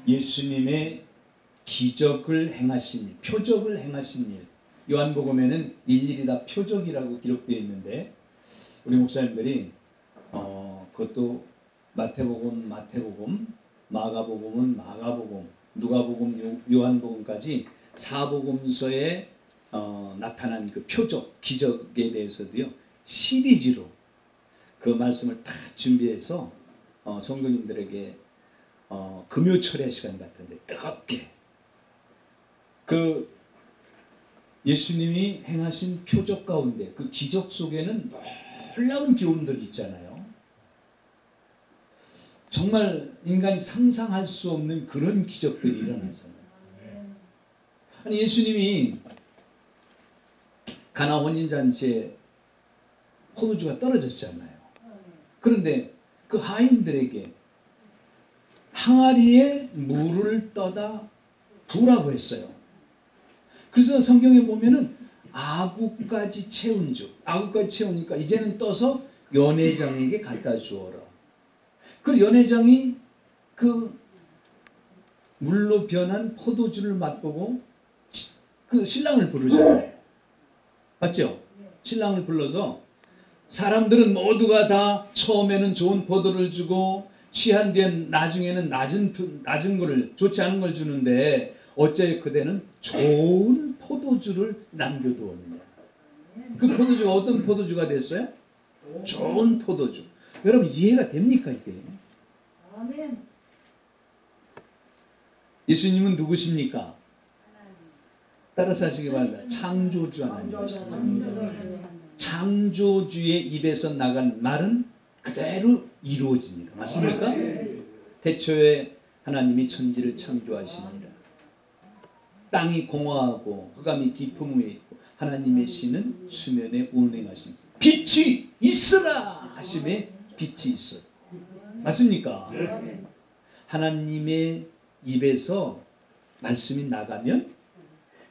예수님의 기적을 행하신 일, 표적을 행하신 일, 요한복음에는 일일이 다 표적이라고 기록되어 있는데 우리 목사님들이 그것도 마태복음, 마가복음은 마가복음, 누가복음, 요한복음까지 사복음서에 나타난 그 표적, 기적에 대해서도요 시리즈로 그 말씀을 다 준비해서 성도님들에게 금요철의 시간 같은데 뜨겁게 그 예수님이 행하신 표적 가운데 그 기적 속에는 놀라운 교훈들이 있잖아요. 정말 인간이 상상할 수 없는 그런 기적들이 일어나잖아요. 아니 예수님이 가나 혼인잔치에 포도주가 떨어졌잖아요. 그런데 그 하인들에게 항아리에 물을 떠다 부으라고 했어요. 그래서 성경에 보면은 아구까지 채우니까 이제는 떠서 연회장에게 갖다 주어라. 그 연회장이 그 물로 변한 포도주를 맛보고 그 신랑을 부르잖아요. 맞죠? 신랑을 불러서 사람들은 모두가 다 처음에는 좋은 포도를 주고 취한 뒤엔 나중에는 낮은 거를 좋지 않은 걸 주는데 어째 그대는 좋은 포도주를 남겨두었느냐. 그 포도주가 어떤 포도주가 됐어요? 좋은 포도주. 여러분 이해가 됩니까 이게? 아멘. 예수님은 누구십니까? 따라서 하시기 바랍니다. 창조주 하나님이십니다. 창조주의 입에서 나간 말은 그대로 이루어집니다. 맞습니까? 태초에 하나님이 천지를 창조하시니라. 땅이 공허하고 흑암이 깊음 위에 있고 하나님의 신은 수면에 운행하십니다. 빛이 있으라 하심에 빛이 있었고. 맞습니까? 하나님의 입에서 말씀이 나가면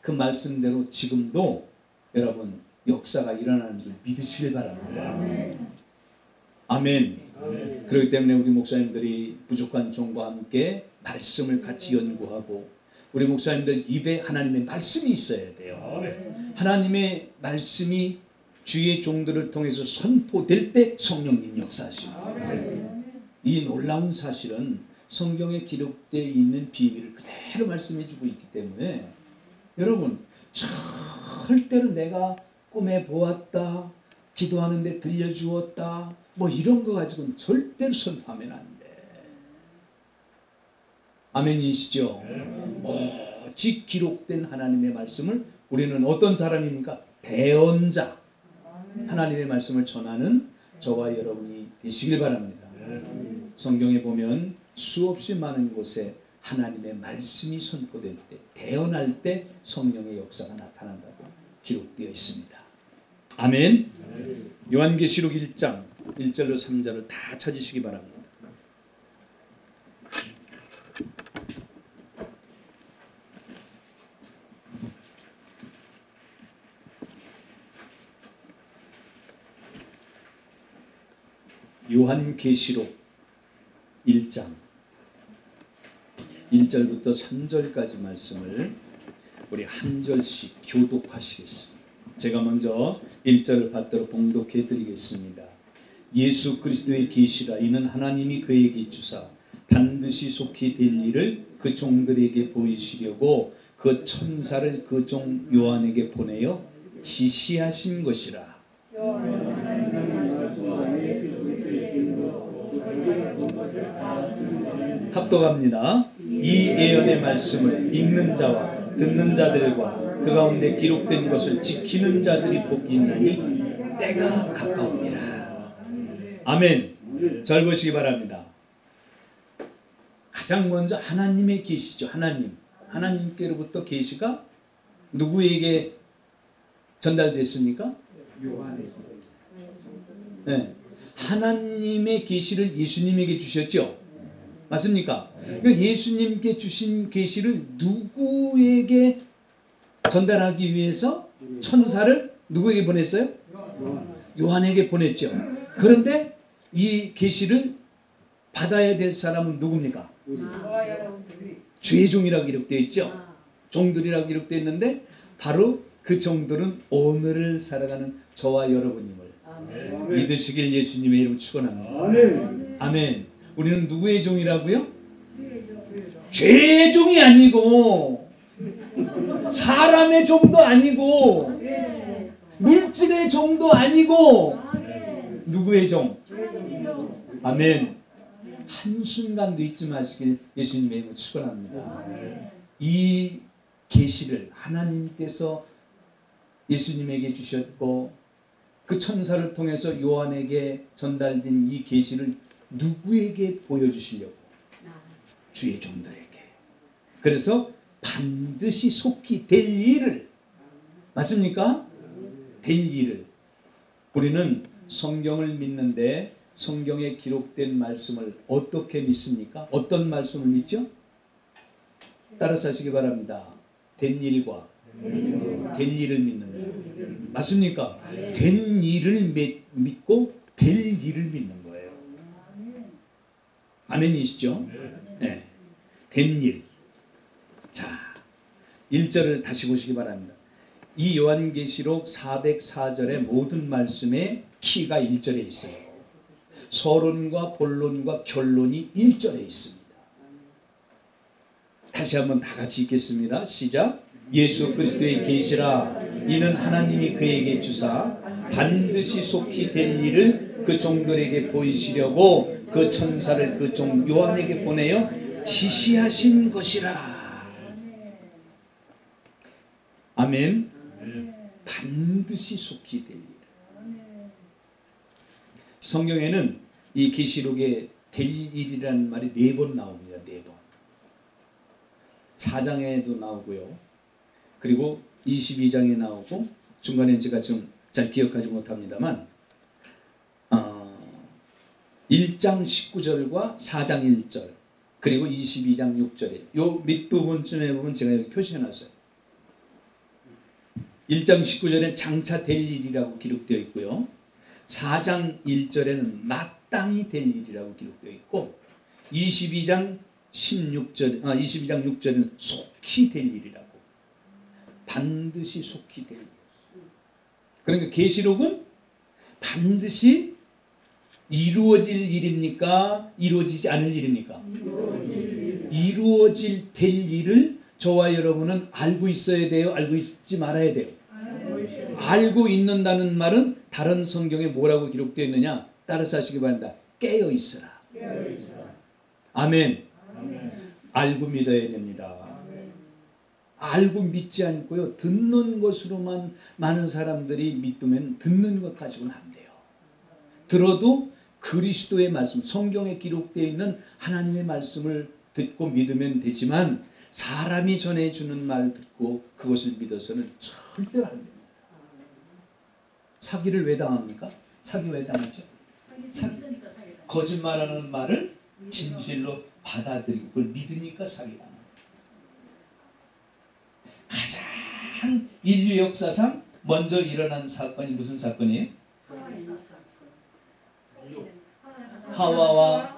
그 말씀대로 지금도 여러분 역사가 일어나는 줄 믿으시길 바랍니다. 아멘. 그렇기 때문에 우리 목사님들이 부족한 종과 함께 말씀을 같이 연구하고 우리 목사님들 입에 하나님의 말씀이 있어야 돼요. 하나님의 말씀이 주의 종들을 통해서 선포될 때 성령님 역사하십니다. 이 놀라운 사실은 성경에 기록되어 있는 비밀을 그대로 말씀해 주고 있기 때문에 여러분 절대로 내가 꿈에 보았다, 기도하는데 들려주었다 뭐 이런 거 가지고는 절대로 선포하면 안 돼. 아멘이시죠? 오직 기록된 하나님의 말씀을 우리는 어떤 사람입니까? 대언자. 하나님의 말씀을 전하는 저와 여러분이 되시길 바랍니다. 성경에 보면 수없이 많은 곳에 하나님의 말씀이 선포될 때, 대언할 때 성령의 역사가 나타난다고 기록되어 있습니다. 아멘. 요한계시록 1장 1절로 3절을 다 찾으시기 바랍니다. 요한계시록 1장 1절부터 3절까지 말씀을 우리 한 절씩 교독하시겠습니다. 제가 먼저 1절을 받들어 봉독해 드리겠습니다. 예수 그리스도의 계시라. 이는 하나님이 그에게 주사 반드시 속히 될 일을 그 종들에게 보이시려고 그 천사를 그 종 요한에게 보내어 지시하신 것이라. 합독합니다. 이 예언의 말씀을 읽는 자와 듣는 자들과 그 가운데 기록된 것을 지키는 자들이 복이 있나니 때가 가까웁니다. 아멘. 잘 보시기 바랍니다. 가장 먼저 하나님의 계시죠. 하나님께로부터 계시가 누구에게 전달됐습니까? 네. 하나님의 계시를 예수님에게 주셨죠. 맞습니까? 예수님께 주신 계시를 누구에게 전달하기 위해서 천사를 누구에게 보냈어요? 요한에게 보냈죠. 그런데 이 계시를 받아야 될 사람은 누굽니까? 주의 종이라고 기록되어 있죠. 종들이라고 기록되어 있는데 바로 그 종들은 오늘을 살아가는 저와 여러분임을 믿으시길 예수님의 이름으로 축원합니다. 아멘. 우리는 누구의 종이라고요? 죄의 종이 아니고 사람의 종도 아니고 물질의 종도 아니고 누구의 종? 아멘. 한순간도 잊지 마시길 예수님의 이름으로 축원합니다. 이 계시를 하나님께서 예수님에게 주셨고 그 천사를 통해서 요한에게 전달된 이 계시를 누구에게 보여주시려고? 주의 종들에게. 그래서 반드시 속히 될 일을, 맞습니까? 될 일을. 우리는 성경을 믿는데 성경에 기록된 말씀을 어떻게 믿습니까? 어떤 말씀을 믿죠? 따라서 하시기 바랍니다. 된 일과 될 일을 믿는 거예요. 맞습니까? 된 일을 믿고 될 일을 믿는 거예요. 아멘이시죠? 네. 된 일. 자, 1절을 다시 보시기 바랍니다. 이 요한계시록 404절의 모든 말씀의 키가 1절에 있어요. 서론과 본론과 결론이 1절에 있습니다. 다시 한번 다 같이 읽겠습니다. 시작. 예수 그리스도의 계시라 이는 하나님이 그에게 주사 반드시 속히 될 일을 그 종들에게 보이시려고 그 천사를 그 종 요한에게 보내어 지시하신 것이라. 아멘. 반드시 속히 될 일. 성경에는 이 계시록에 될 일이라는 말이 4번 나옵니다. 4번. 4장에도 나오고요. 그리고 22장에 나오고 중간에 제가 지금 잘 기억하지 못합니다만 1장 19절과 4장 1절 그리고 22장 6절에 요 밑부분쯤에 보면 제가 여기 표시해놨어요. 1장 19절에 장차 될 일이라고 기록되어 있고요. 4장 1절에는 마땅히 될 일이라고 기록되어 있고 22장 6절에는 속히 될 일이라고. 반드시 속히 될 일. 그러니까 계시록은 반드시 이루어질 일입니까? 이루어지지 않을 일입니까? 이루어질 될 일을 저와 여러분은 알고 있어야 돼요? 알고 있지 말아야 돼요? 알고 있는다는 말은 다른 성경에 뭐라고 기록되어 있느냐? 따라서 하시기 바랍니다. 깨어 있으라. 아멘. 알고 믿어야 됩니다. 알고 믿지 않고요. 듣는 것으로만 많은 사람들이 믿으면 듣는 것 가지고는 안 돼요. 들어도 그리스도의 말씀, 성경에 기록되어 있는 하나님의 말씀을 듣고 믿으면 되지만 사람이 전해주는 말 듣고 그것을 믿어서는 절대로 안 됩니다. 사기를 왜 당합니까? 사기 왜 당하죠? 거짓말하는 말을 진실로 받아들이고 그걸 믿으니까 사기당합니다. 가장 인류 역사상 먼저 일어난 사건이 무슨 사건이에요? 하와와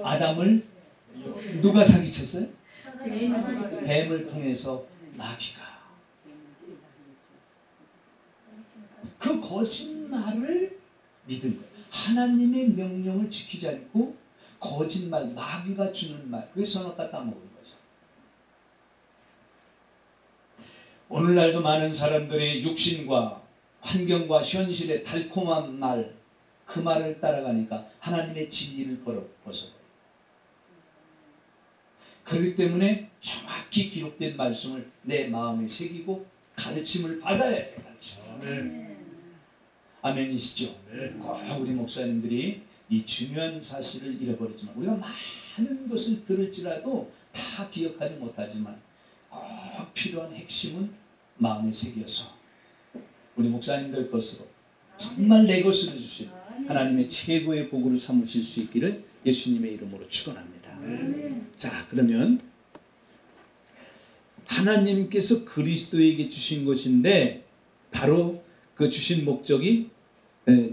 아담을 누가 사기쳤어요? 뱀을 통해서 마귀가. 그 거짓말을 믿은 거예요. 하나님의 명령을 지키지 않고 거짓말, 마귀가 주는 말, 그게 선악과 따먹은 거죠. 오늘날도 많은 사람들이 육신과 환경과 현실의 달콤한 말, 그 말을 따라가니까 하나님의 진리를 벗어버려요. 그렇기 때문에 정확히 기록된 말씀을 내 마음에 새기고 가르침을 받아야 돼요. 아멘이시죠? 꼭 우리 목사님들이 이 중요한 사실을 잃어버리지만 우리가 많은 것을 들을지라도 다 기억하지 못하지만 꼭 필요한 핵심은 마음에 새겨서 우리 목사님들 것으로 정말 내 것으로 주신 하나님의 최고의 복으로 삼으실 수 있기를 예수님의 이름으로 축원합니다. 자, 그러면 하나님께서 그리스도에게 주신 것인데 바로 그 주신 목적이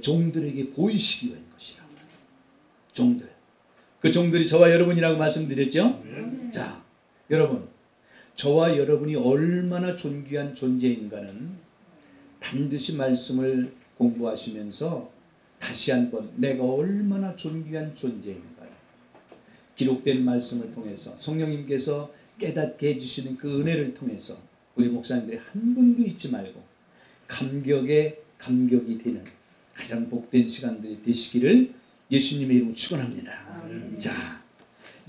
종들에게 보이시기 위한 것이라. 종들. 그 종들이 저와 여러분이라고 말씀드렸죠? 자, 여러분, 저와 여러분이 얼마나 존귀한 존재인가는 반드시 말씀을 공부하시면서 다시 한번 내가 얼마나 존귀한 존재인가 기록된 말씀을 통해서 성령님께서 깨닫게 해주시는 그 은혜를 통해서 우리 목사님들이 한 분도 잊지 말고 감격에 감격이 되는 가장 복된 시간들이 되시기를 예수님의 이름으로 축원합니다. 자,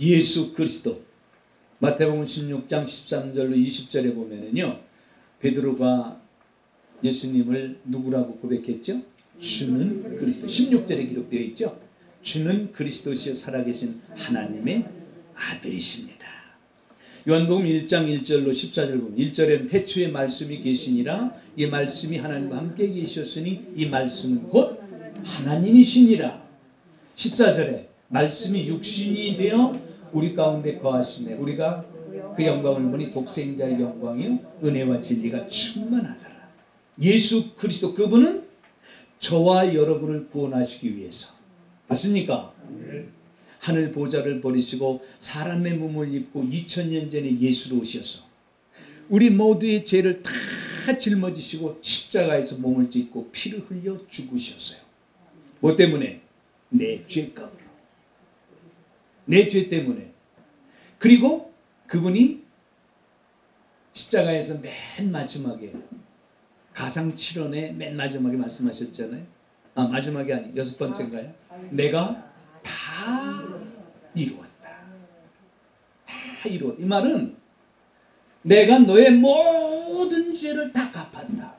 예수 그리스도 마태복음 16장 13절로 20절에 보면은요, 베드로가 예수님을 누구라고 고백했죠? 주는 그리스도. 16절에 기록되어 있죠. 주는 그리스도시여 살아계신 하나님의 아들이십니다. 요한복음 1장 1절로 14절 보면 1절에는 태초에 말씀이 계시니라 이 말씀이 하나님과 함께 계셨으니 이 말씀은 곧 하나님이시니라. 14절에 말씀이 육신이 되어 우리 가운데 거하시네 우리가 그 영광을 보니 독생자의 영광이요 은혜와 진리가 충만하더라. 예수 그리스도 그분은 저와 여러분을 구원하시기 위해서 맞습니까? 하늘 보좌를 버리시고 사람의 몸을 입고 2000년 전에 예수로 오셔서 우리 모두의 죄를 다 짊어지시고 십자가에서 몸을 찢고 피를 흘려 죽으셨어요. 뭐 때문에? 내 죄값으로. 내 죄 때문에. 그리고 그분이 십자가에서 맨 마지막에 가상칠언의 맨 마지막에 말씀하셨잖아요. 아, 마지막이 아니 6번째인가요? 내가 다 이루었다. 다 이루었다. 이 말은 내가 너의 모든 죄를 다 갚았다.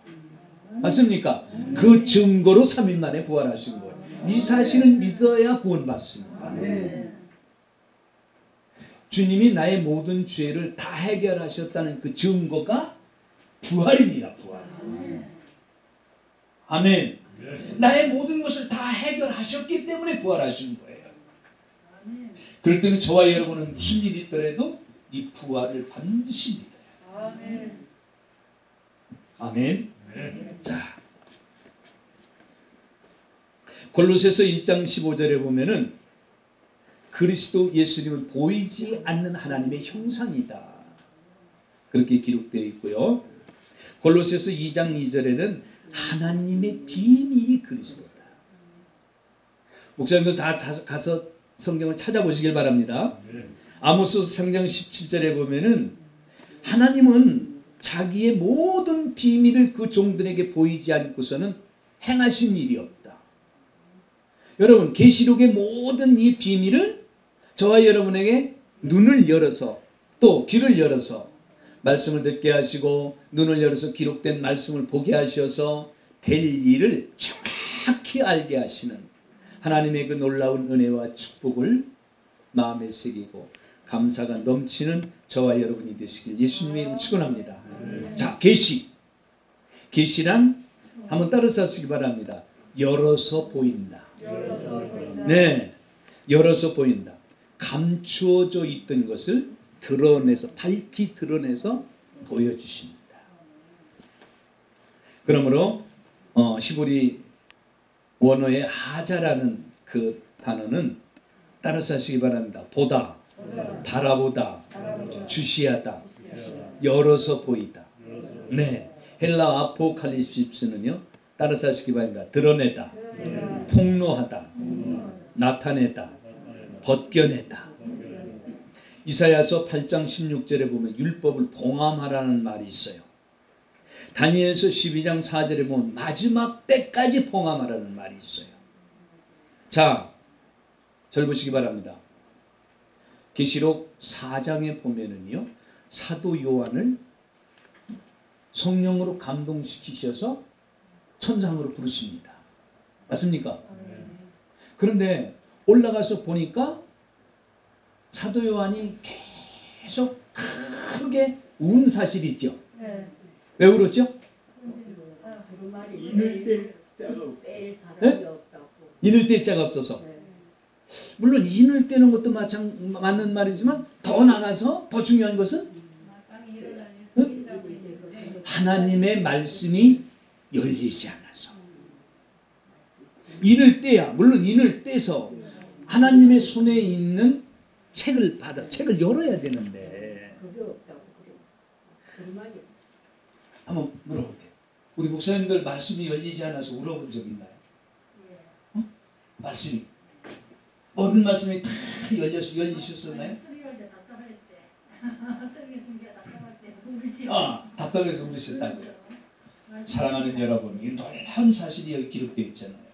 맞습니까? 그 증거로 3일 만에 부활하신 거예요. 이 사실을 믿어야 구원받습니다. 주님이 나의 모든 죄를 다 해결하셨다는 그 증거가 부활입니다. 부활. 아멘. 나의 모든 것을 다 해결하셨기 때문에 부활하신 거예요. 그렇기 때문에 저와 여러분은 무슨 일이 있더라도 이 부활을 반드시 믿어요. 아멘. 자, 골로새서 1장 15절에 보면은 그리스도 예수님은 보이지 않는 하나님의 형상이다. 그렇게 기록되어 있고요. 골로새서 2장 2절에는 하나님의 비밀이 그리스도다. 목사님들 다 가서 성경을 찾아보시길 바랍니다. 아모스 3장 17절에 보면은 하나님은 자기의 모든 비밀을 그 종들에게 보이지 않고서는 행하신 일이 없다. 여러분, 계시록의 모든 이 비밀을 저와 여러분에게 눈을 열어서 또 귀를 열어서 말씀을 듣게 하시고 눈을 열어서 기록된 말씀을 보게 하셔서 될 일을 정확히 알게 하시는 하나님의 그 놀라운 은혜와 축복을 마음에 새기고 감사가 넘치는 저와 여러분이 되시길 예수님의 이름으로 축원합니다. 자, 계시란 한번 따라서 하시기 바랍니다. 열어서 보인다. 네, 열어서 보인다. 감추어져 있던 것을 드러내서 밝히 드러내서 보여주십니다. 그러므로 히브리 원어의 하자라는 그 단어는 따라서 하시기 바랍니다. 보다, 바라보다, 주시하다, 열어서 보이다. 네, 헬라 아포칼립시스는요 따라서 하시기 바랍니다. 드러내다, 폭로하다, 나타내다, 벗겨내다. 이사야서 8장 16절에 보면 율법을 봉함하라는 말이 있어요. 다니엘서 12장 4절에 보면 마지막 때까지 봉함하라는 말이 있어요. 자, 절 보시기 바랍니다. 계시록 4장에 보면은요 사도 요한을 성령으로 감동시키셔서 천상으로 부르십니다. 맞습니까? 그런데 올라가서 보니까 사도 요한이 계속 크게 운 사실이 있죠. 왜 울었죠? 인을 뗄 사람이 없다고. 인을 뗄 자가 없어서. 물론 인을 떼는 것도 맞는 말이지만 더 나가서 더 중요한 것은 하나님의 말씀이 열리지 않아서. 인을 떼야, 물론 인을 떼서 하나님의 손에 있는 책을 열어야 되는데 얼마요? 한번 물어볼게요. 우리 목사님들 말씀이 열리지 않아서 울어본 적 있나요? 예. 말씀이 모든 말씀이 다 열리셨었나요? 설교할 때 답답할 때, 설교 준비가 답답할 때 울지요. 답답해서 울으셨다고요. 사랑하는 여러분, 이 놀라운 사실이 여기 기록되어 있잖아요.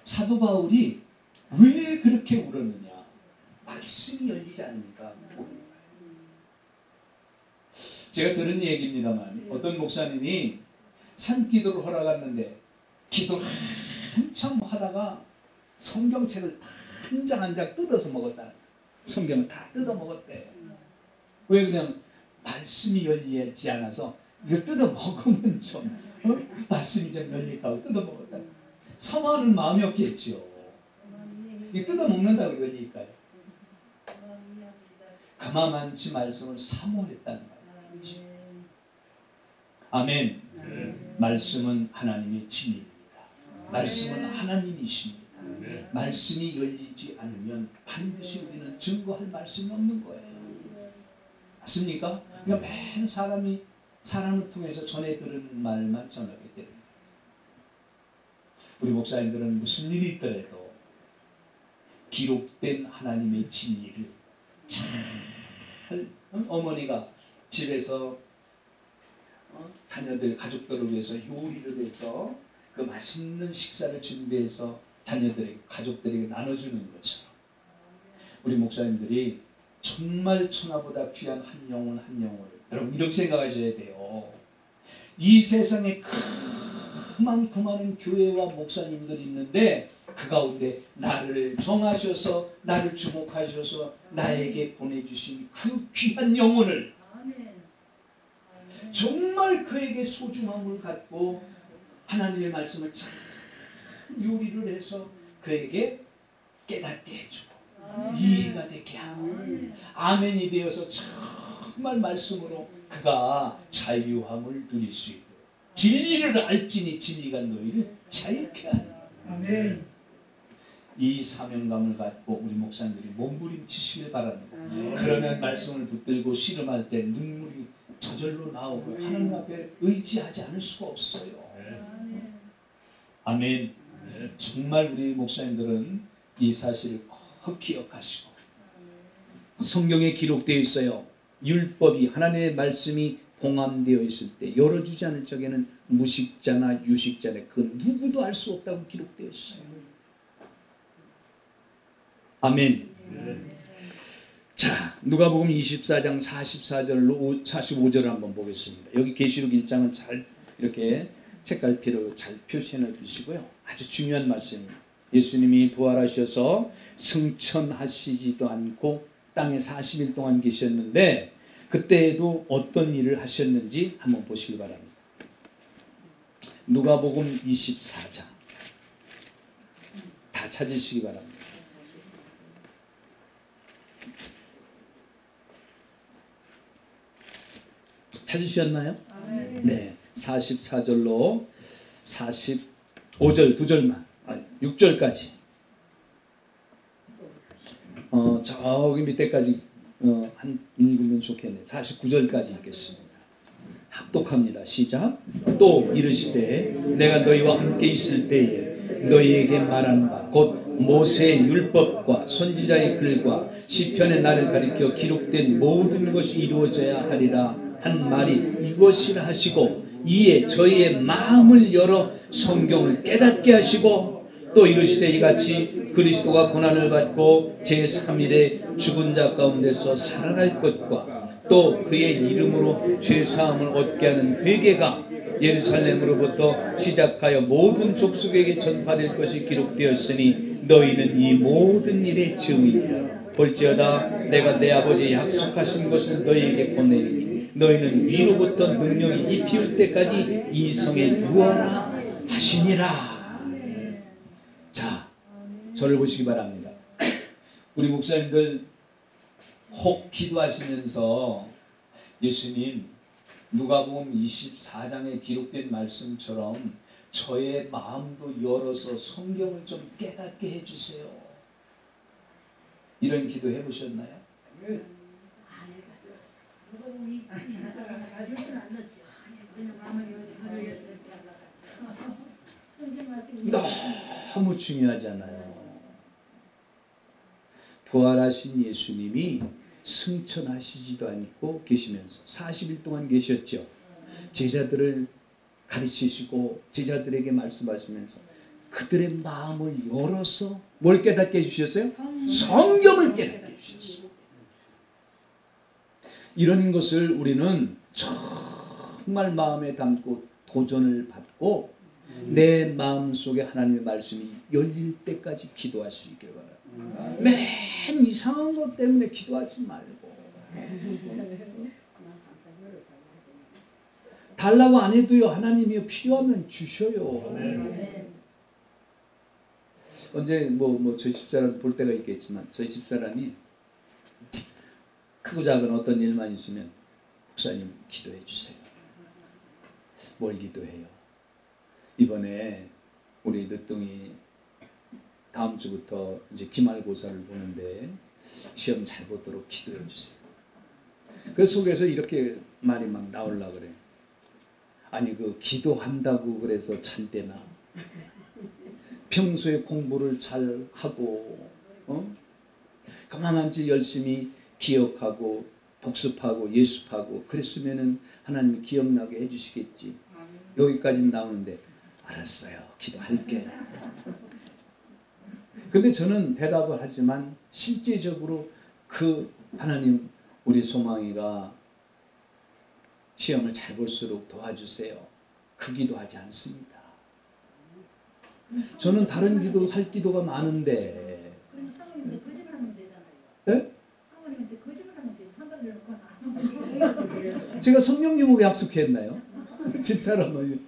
사도 바울이 왜 그렇게 울었느냐? 말씀이 열리지 않으니까. 제가 들은 얘기입니다만 어떤 목사님이 산기도를 허락했는데 기도를 한참 하다가 성경책을 한 장 한 장 뜯어서 먹었다. 성경을 다 뜯어 먹었대. 왜 그냥 말씀이 열리지 않아서 이거 뜯어 먹으면 좀 말씀이 좀 열릴까 하고 뜯어 먹었다. 사모하는 마음이 없겠지요. 이 뜯어 먹는다고 열릴까요? 그만치 말씀을 사모했다는 거예요. 아멘. 말씀은 하나님의 진리입니다. 말씀은 하나님이십니다. 말씀이 열리지 않으면 반드시 우리는 증거할 말씀이 없는 거예요. 맞습니까? 그러니까 매일 사람을 통해서 전해 들은 말만 전하게 됩니다. 우리 목사님들은 무슨 일이 있더라도 기록된 하나님의 진리를 잘 어머니가 집에서 자녀들 가족들을 위해서 요리를 해서 그 맛있는 식사를 준비해서 자녀들에게 가족들에게 나눠주는 것처럼 우리 목사님들이 정말 천하보다 귀한 한 영혼 한 영혼을 여러분 이렇게 생각하셔야 돼요. 이 세상에 그만한 교회와 목사님들이 있는데 그 가운데 나를 정하셔서 나를 주목하셔서 나에게 보내주신 그 귀한 영혼을 정말 그에게 소중함을 갖고 하나님의 말씀을 잘 요리를 해서 그에게 깨닫게 해주고 이해가 되게 하고 아멘이 되어서 정말 말씀으로 그가 자유함을 누릴 수 있고 진리를 알지니 진리가 너희를 자유케 하리라. 아멘. 이 사명감을 갖고 우리 목사님들이 몸부림치시길 바랍니다. 그러면 말씀을 붙들고 씨름할 때 눈물이 저절로 나오고 하나님 앞에 의지하지 않을 수가 없어요. 아멘. 정말 우리 목사님들은 이 사실을 꼭 기억하시고 성경에 기록되어 있어요. 율법이 하나님의 말씀이 봉함되어 있을 때 열어주지 않을 적에는 무식자나 유식자나 그 누구도 알 수 없다고 기록되어 있어요. 아멘. 자, 누가복음 24장 44절로 45절을 한번 보겠습니다. 여기 계시록 1장은 잘 이렇게 책갈피로 잘 표시해 두시고요. 아주 중요한 말씀입니다. 예수님이 부활하셔서 승천하시지도 않고 땅에 40일 동안 계셨는데 그때에도 어떤 일을 하셨는지 한번 보시기 바랍니다. 누가복음 24장 다 찾으시기 바랍니다. 찾으셨나요? 네. 44절로 45절 2절만 6절까지 저기 밑에까지 한 읽으면 좋겠네요. 49절까지 읽겠습니다. 합독합니다. 시작. 또 이르시되 내가 너희와 함께 있을 때에 너희에게 말한 바 곧 모세의 율법과 선지자의 글과 시편의 날을 가리켜 기록된 모든 것이 이루어져야 하리라 한 말이 이것이라 하시고 이에 저희의 마음을 열어 성경을 깨닫게 하시고 또 이르시되 이같이 그리스도가 고난을 받고 제3일에 죽은 자 가운데서 살아날 것과 또 그의 이름으로 죄사함을 얻게 하는 회개가 예루살렘으로부터 시작하여 모든 족속에게 전파될 것이 기록되었으니 너희는 이 모든 일의 증인이라. 볼지어다 내가 내 아버지의 약속하신 것을 너희에게 보내리니 너희는 위로부터 능력이 입히울 때까지 이 성에 유하라 하시니라. 자, 저를 보시기 바랍니다. 우리 목사님들 혹 기도하시면서 예수님 누가복음 24장에 기록된 말씀처럼 저의 마음도 열어서 성경을 좀 깨닫게 해주세요. 이런 기도 해보셨나요? 저도 이 사람을 가지고는 안 넣었죠. 그냥 마음을 열었어요. 성경 말씀이 너무 중요하잖아요. 부활하신 예수님이 승천하시지도 않고 계시면서 40일 동안 계셨죠. 제자들을 가르치시고 제자들에게 말씀하시면서 그들의 마음을 열어서 뭘 깨닫게 해주셨어요? 성경을 깨닫게 해주셨어요. 이런 것을 우리는 정말 마음에 담고 도전을 받고 내 마음속에 하나님의 말씀이 열릴 때까지 기도하시길 바랍니다. 맨 이상한 것 때문에 기도하지 말고 달라고 안 해도요 하나님이 필요하면 주셔요. 언제 저희 집사람 볼 때가 있겠지만 저희 집사람이 크고 작은 어떤 일만 있으면 목사님 기도해 주세요. 뭘 기도해요? 이번에 우리 늦둥이 다음 주부터 이제 기말고사를 보는데 시험 잘 보도록 기도해 주세요. 그 속에서 이렇게 말이 막 나오려고 그래요. 아니 그 기도한다고 그래서 잘 되나? 평소에 공부를 잘 하고 그만한지 열심히 기억하고 복습하고 예습하고 그랬으면은 하나님이 기억나게 해주시겠지. 여기까지 나오는데 알았어요. 기도할게. 근데 저는 대답을 하지만 실제적으로 그 하나님 우리 소망이가 시험을 잘 볼수록 도와주세요. 그 기도하지 않습니다. 저는 다른 기도 할 기도가 많은데. 그럼 사모님한테 거짓말하면 되잖아요. 네? 사모님한테 거짓말하면 돼요. 한 번 넣고 제가 성령 유목 약속했나요? 집사람은.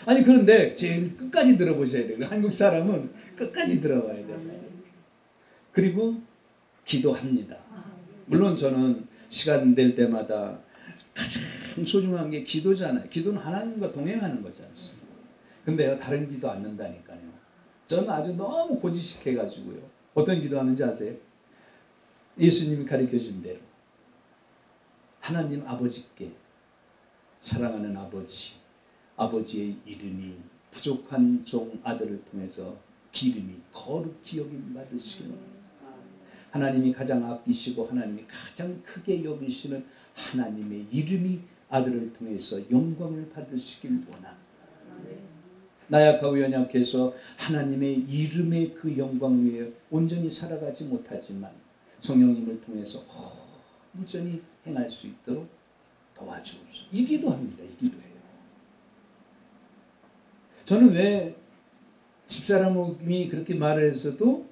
아니 그런데 제일 끝까지 들어보셔야 돼요. 한국 사람은 끝까지 들어봐야 돼요. 그리고 기도합니다. 물론 저는 시간 될 때마다 가장 소중한 게 기도잖아요. 기도는 하나님과 동행하는 거지 않습니까? 근데요 다른 기도 안 는다니까요. 저는 아주 너무 고지식해가지고요. 어떤 기도하는지 아세요? 예수님이 가르쳐준 대로 하나님 아버지께 사랑하는 아버지, 아버지의 이름이 부족한 종 아들을 통해서 기름이 거룩히 여김 받으시기를 하나님이 가장 아끼시고 하나님이 가장 크게 여기시는 하나님의 이름이 아들을 통해서 영광을 받으시길 원합니다. 나약하고 연약해서 하나님의 이름의 그 영광 위에 온전히 살아가지 못하지만 성령님을 통해서 온전히 행할 수 있도록 도와주옵소서. 이 기도합니다. 이 기도해요. 저는 왜 집사람이 그렇게 말을 했어도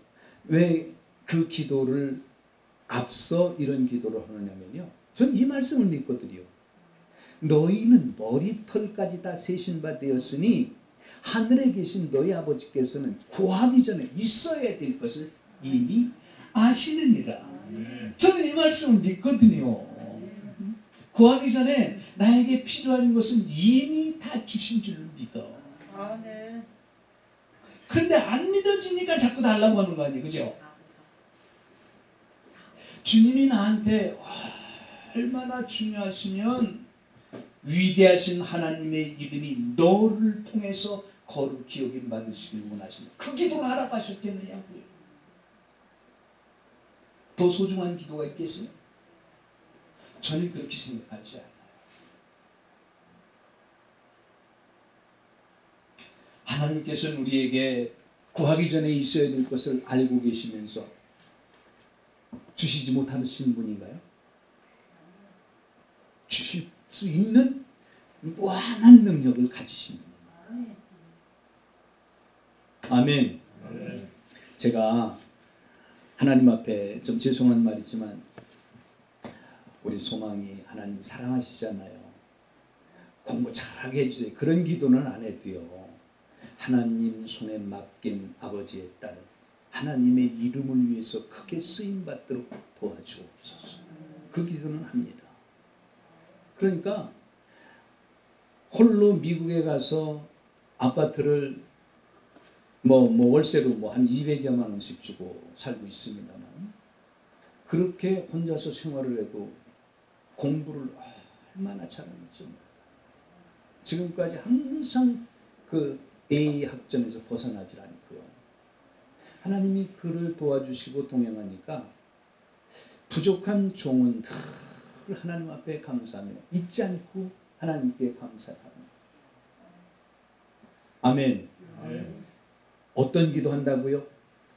왜 그 기도를 앞서 이런 기도를 하느냐면요. 전 이 말씀을 믿거든요. 너희는 머리털까지 다 세신 바 되었으니 하늘에 계신 너희 아버지께서는 구하기 전에 있어야 될 것을 이미 아시느니라. 저는 이 말씀을 믿거든요. 구하기 전에 나에게 필요한 것은 이미 다 주신 줄 믿어. 그런데 안 믿어지니까 자꾸 달라고 하는 거 아니에요. 그죠? 주님이 나한테 얼마나 중요하시면 위대하신 하나님의 이름이 너를 통해서 거룩히 여김 받으시길 원하시는 그 기도를 하라고 하셨겠느냐고요. 더 소중한 기도가 있겠어요? 저는 그렇게 생각하지 않아요. 하나님께서는 우리에게 구하기 전에 있어야 될 것을 알고 계시면서 주시지 못하시는 분인가요? 주실 수 있는 무한한 능력을 가지신 분입니다. 아멘. 제가 하나님 앞에 좀 죄송한 말이지만 우리 소망이 하나님 사랑하시잖아요. 공부 잘하게 해주세요. 그런 기도는 안 해도요. 하나님 손에 맡긴 아버지의 딸 하나님의 이름을 위해서 크게 쓰임받도록 도와주옵소서. 그 기도는 합니다. 그러니까 홀로 미국에 가서 아파트를 월세로 한 200여만 원씩 주고 살고 있습니다만 그렇게 혼자서 생활을 해도 공부를 얼마나 잘하는지 몰라. 지금까지 항상 그 A 학점에서 벗어나질 않고요. 하나님이 그를 도와주시고 동행하니까 부족한 종은 늘 하나님 앞에 감사하며 잊지 않고 하나님께 감사를 합니다. 아멘. 어떤 기도한다고요?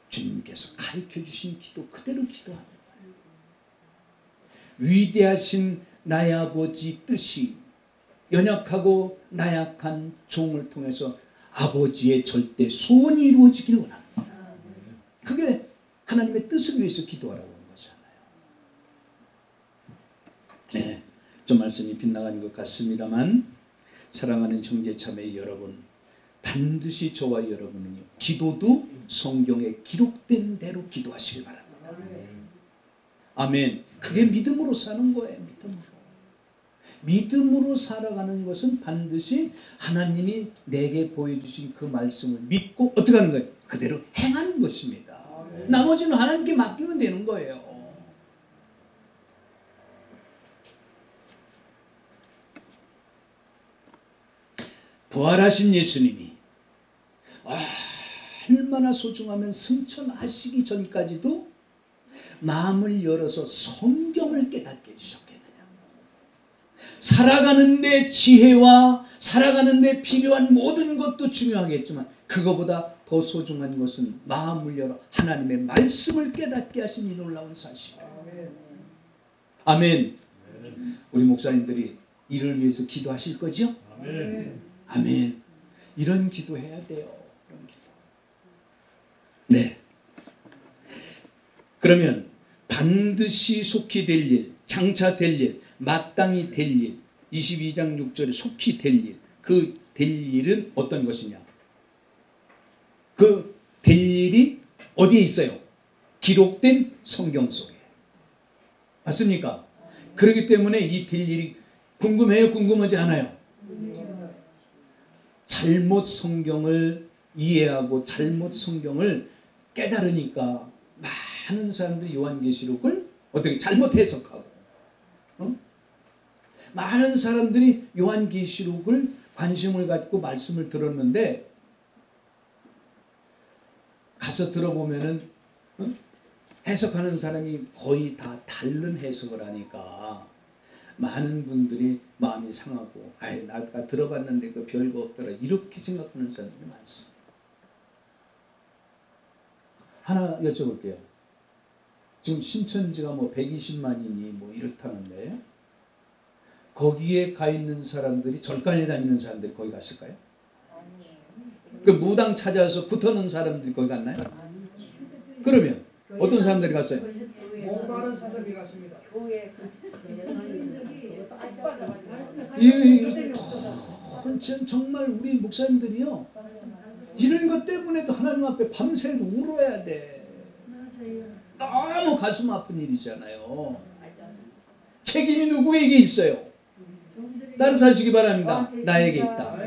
주님께서 가르쳐 주신 기도 그대로 기도하는 거예요. 위대하신 나의 아버지 뜻이 연약하고 나약한 종을 통해서 아버지의 절대 소원이 이루어지길 원합니다. 그게 하나님의 뜻을 위해서 기도하라고 하는 거잖아요. 네, 좀 말씀이 빗나가는 것 같습니다만 사랑하는 형제자매 여러분, 반드시 저와 여러분은요, 기도도 성경에 기록된 대로 기도하시길 바랍니다. 아멘. 그게 믿음으로 사는 거예요. 믿음으로 살아가는 것은 반드시 하나님이 내게 보여주신 그 말씀을 믿고 어떻게 하는 거예요? 그대로 행하는 것입니다. 나머지는 하나님께 맡기면 되는 거예요. 부활하신 예수님이 얼마나 소중하면 승천하시기 전까지도 마음을 열어서 성경을 깨닫게 해주셨겠느냐. 살아가는 데 지혜와 살아가는 데 필요한 모든 것도 중요하겠지만 그거보다 더 소중한 것은 마음을 열어 하나님의 말씀을 깨닫게 하신 이 놀라운 사실이에요. 아멘. 우리 목사님들이 이를 위해서 기도하실 거죠? 아멘. 아멘. 이런 기도해야 돼요. 이런 기도. 네. 그러면 반드시 속히 될 일, 장차 될 일, 마땅히 될 일, 22장 6절에 속히 될 일, 그 될 일은 어떤 것이냐? 그 될 일이 어디에 있어요? 기록된 성경 속에. 맞습니까? 그렇기 때문에 이 될 일이 궁금해요? 궁금하지 않아요? 잘못 성경을 이해하고 잘못 성경을 깨달으니까 많은 사람들이 요한계시록을 어떻게 잘못 해석하고 많은 사람들이 요한계시록을 관심을 갖고 말씀을 들었는데 가서 들어보면은 해석하는 사람이 거의 다 다른 해석을 하니까 많은 분들이 마음이 상하고 나가 들어봤는데 그 별거 없더라 이렇게 생각하는 사람들이 많습니다. 하나 여쭤볼게요. 지금 신천지가 뭐 120만이니 뭐 이렇다는데 거기에 가 있는 사람들이 절간에 다니는 사람들이 거기 갔을까요? 그 무당 찾아서 붙어는 사람들이 거기 갔나요? 그러면 어떤 사람들이 갔어요? 다른 사람이 갔습니다. 정말 우리 목사님들이요 이런 것 때문에도 하나님 앞에 밤새 울어야 돼. 너무 가슴 아픈 일이잖아요. 책임이 누구에게 있어요? 따라 사시기 바랍니다. 나에게 있다.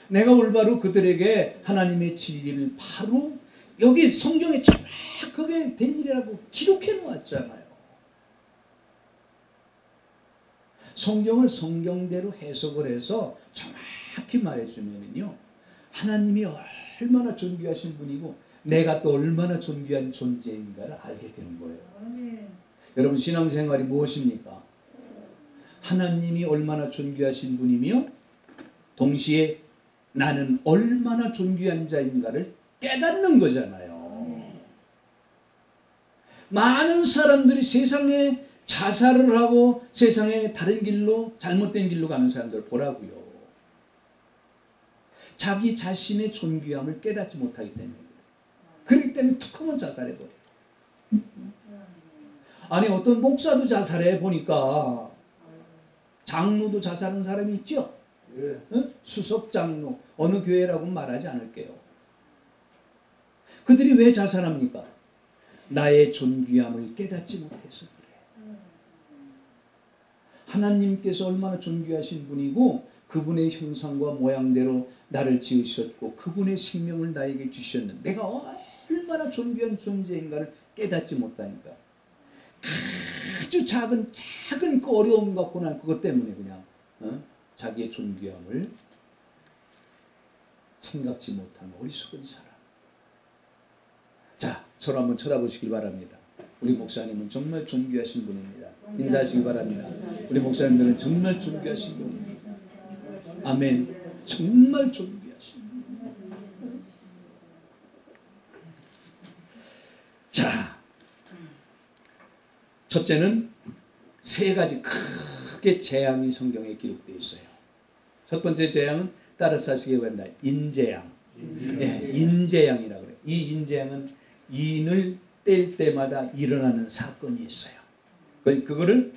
내가 올바로 그들에게 하나님의 진리를 바로 여기 성경에 정확하게 된 일이라고 기록해 놓았잖아요. 성경을 성경대로 해석을 해서 정확히 말해주면요 하나님이 얼마나 존귀하신 분이고 내가 또 얼마나 존귀한 존재인가를 알게 되는 거예요. 여러분 신앙생활이 무엇입니까? 하나님이 얼마나 존귀하신 분이며 동시에 나는 얼마나 존귀한 자인가를 깨닫는 거잖아요. 많은 사람들이 세상에 자살을 하고 세상에 다른 길로 잘못된 길로 가는 사람들을 보라고요. 자기 자신의 존귀함을 깨닫지 못하기 때문에 그렇기 때문에 툭 하면 자살해버려요. 아니 어떤 목사도 자살해 보니까 장로도 자살하는 사람이 있죠. 수석 장로 어느 교회라고 말하지 않을게요. 그들이 왜 자살합니까? 나의 존귀함을 깨닫지 못해서 그래. 하나님께서 얼마나 존귀하신 분이고 그분의 형상과 모양대로 나를 지으셨고 그분의 생명을 나에게 주셨는데 내가 얼마나 존귀한 존재인가를 깨닫지 못하니까 아주 작은 그 어려움 갖고 난 그것 때문에 그냥 자기의 존귀함을 생각지 못한 어리석은 사람. 자, 서로 한번 쳐다보시길 바랍니다. 우리 목사님은 정말 존귀하신 분입니다. 인사하시기 바랍니다. 우리 목사님들은 정말 존귀하신 분입니다. 아멘. 정말 존귀하신 분. 자, 첫째는 세 가지 크게 재앙이 성경에 기록되어 있어요. 첫 번째 재앙은 따라서 하시기 바랍니다. 인재양. 네, 인재양이라고 그래요. 이 인재양은 인을 뗄 때마다 일어나는 사건이 있어요. 그거를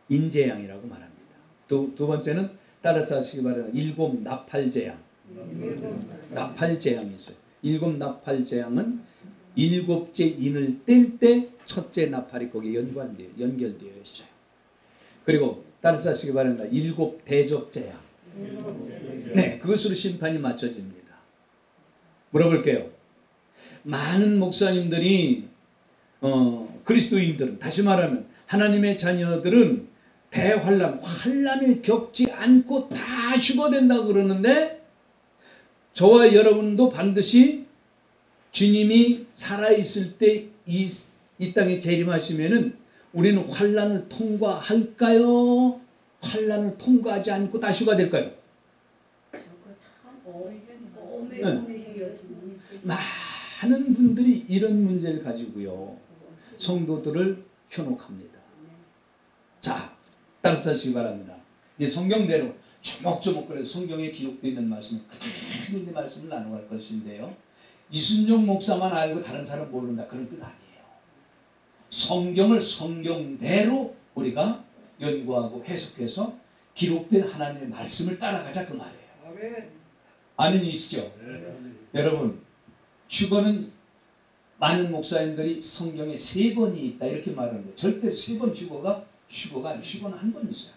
인재양이라고 말합니다. 두 번째는 따라서 하시기 바랍니다. 일곱 나팔재앙. 나팔재앙이 있어요. 일곱 나팔재앙은 일곱째 인을 뗄 때 첫째 나팔이 거기에 연결되어 있어요. 그리고 따라서 하시기 바랍니다. 일곱 대적재앙. 네, 그것으로 심판이 맞춰집니다. 물어볼게요. 많은 목사님들이 그리스도인들은, 다시 말하면 하나님의 자녀들은 환란을 겪지 않고 다 휴거된다고 그러는데, 저와 여러분도 반드시 주님이 살아있을 때 이 땅에 재림하시면은 우리는 환란을 통과할까요? 환란을 통과하지 않고 다 휴가될까요? 많은 분들이 이런 문제를 가지고요, 성도들을 현혹합니다. 자, 따라서 하시기 바랍니다. 이제 성경대로 조목조목 그래서 성경에 기록되어 있는 말씀을 그대로 말씀을 나눠갈 것인데요, 이순종 목사만 알고 다른 사람 모른다, 그런 뜻 아니에요. 성경을 성경대로 우리가 연구하고 해석해서 기록된 하나님의 말씀을 따라가자, 그 말이에요. 아멘. 아멘이시죠? 여러분, 휴거는 많은 목사님들이 성경에 3번이 있다 이렇게 말하는데, 절대 3번 휴거가 아니에요. 휴거는 한 번 있어요.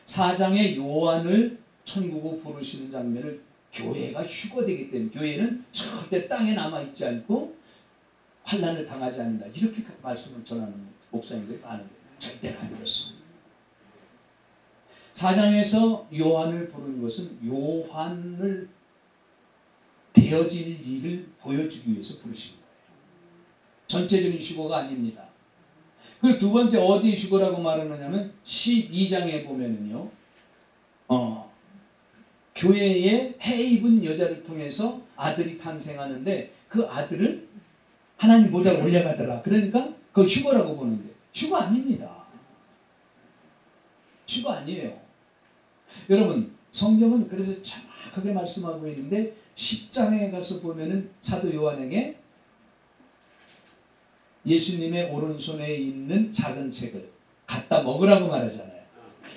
4장의 요한을 천국으로 부르시는 장면을 교회가 휴거되기 때문에 교회는 절대 땅에 남아있지 않고 환난을 당하지 않는다, 이렇게 말씀을 전하는 목사님들이 많은데 절대로 안 그렇습니다. 4장에서 요한을 부르는 것은 요한을 되어질 일을 보여주기 위해서 부르신 거예요. 전체적인 휴거가 아닙니다. 그리고 두 번째 어디 휴거라고 말하느냐면 12장에 보면은요, 교회에 해 입은 여자를 통해서 아들이 탄생하는데 그 아들을 하나님 보좌에 올려가더라. 그러니까 그 휴거라고 보는데 휴거 아닙니다. 휴거 아니에요. 여러분, 성경은 그래서 정확하게 말씀하고 있는데 10장에 가서 보면은 사도 요한에게 예수님의 오른손에 있는 작은 책을 갖다 먹으라고 말하잖아요.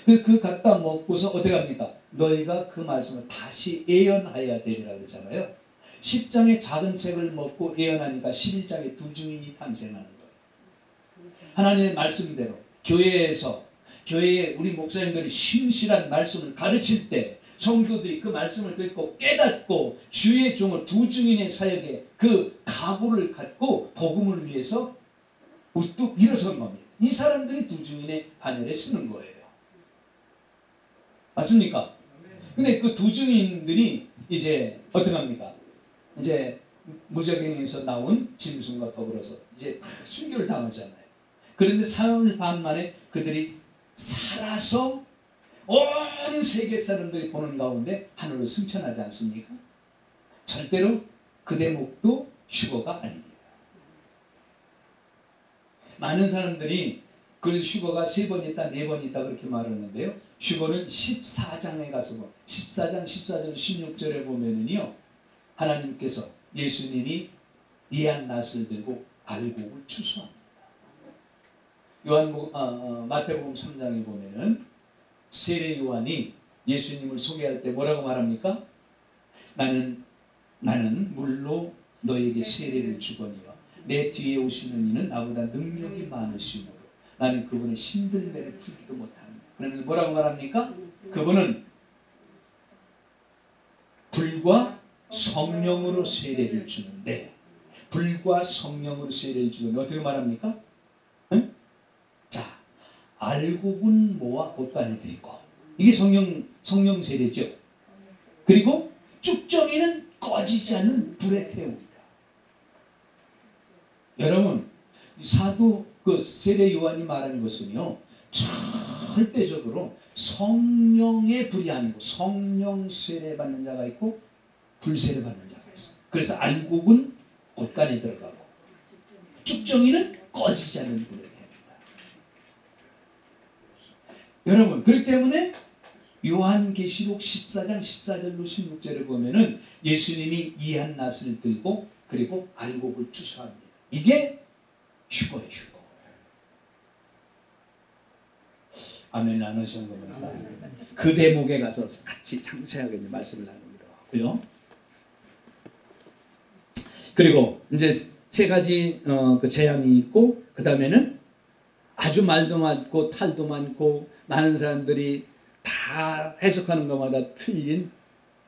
그래서 그 갖다 먹고서 어떻게 합니까? 너희가 그 말씀을 다시 예언하여야 되리라 그랬잖아요. 10장의 작은 책을 먹고 예언하니까 11장에 두 증인이 탄생하는 거예요. 하나님의 말씀대로 교회에 우리 목사님들이 신실한 말씀을 가르칠 때 성도들이 그 말씀을 듣고 깨닫고 주의 종을 두 증인의 사역에 그 각오를 갖고 복음을 위해서 우뚝 일어선 겁니다. 이 사람들이 두 증인의 바늘에 쓰는 거예요. 맞습니까? 근데 그 두 증인들이 이제 어떻게 합니까? 이제 무적행에서 나온 짐승과 더불어서 이제 순교를 당하잖아요. 그런데 사흘 반 만에 그들이 살아서 온 세계 사람들이 보는 가운데 하늘로 승천하지 않습니까? 절대로 그 대목도 휴거가 아닙니다. 많은 사람들이 그래서 휴거가 3번 있다, 4번 있다 그렇게 말하는데요. 휴거는 14장에 가서 14장, 14절, 16절에 보면은요, 하나님께서 예수님이 이한 낫을 들고 알곡을 추수합니다. 마태복음 3장에 보면은 세례 요한이 예수님을 소개할 때 뭐라고 말합니까? 나는 물로 너에게 세례를 주거니와 내 뒤에 오시는 이는 나보다 능력이 많으시므로 나는 그분의 신들매를 풀지도 못합니다. 그러면 뭐라고 말합니까? 그분은 불과 성령으로 세례를 주는데 불과 성령으로 세례를 주는데 어떻게 말합니까? 응? 자, 알곡은 모아 옷간에 드리고, 이게 성령 세례죠. 그리고 쭉정이는 꺼지지 않는 불에 태웁니다. 여러분, 사도 그 세례 요한이 말하는 것은요, 절대적으로 성령의 불이 아니고 성령 세례 받는 자가 있고 불 세례 받는 자가 있어요. 그래서 알곡은 옷간에 들어가고 쭉정이는 꺼지지 않는 불에 태웁니다. 여러분, 그렇기 때문에 요한계시록 14장 14절로 16절을 보면은 예수님이 이한 낫을 들고 그리고 알곡을 주사합니다. 이게 휴거예요, 휴거. 아멘 안 하시는 겁니다. 그 대목에 가서 같이 상세하게 말씀을 나누기로 하고요. 그리고 이제 세 가지 그 재앙이 있고, 그 다음에는 아주 말도 많고 탈도 많고 많은 사람들이 다 해석하는 것마다 틀린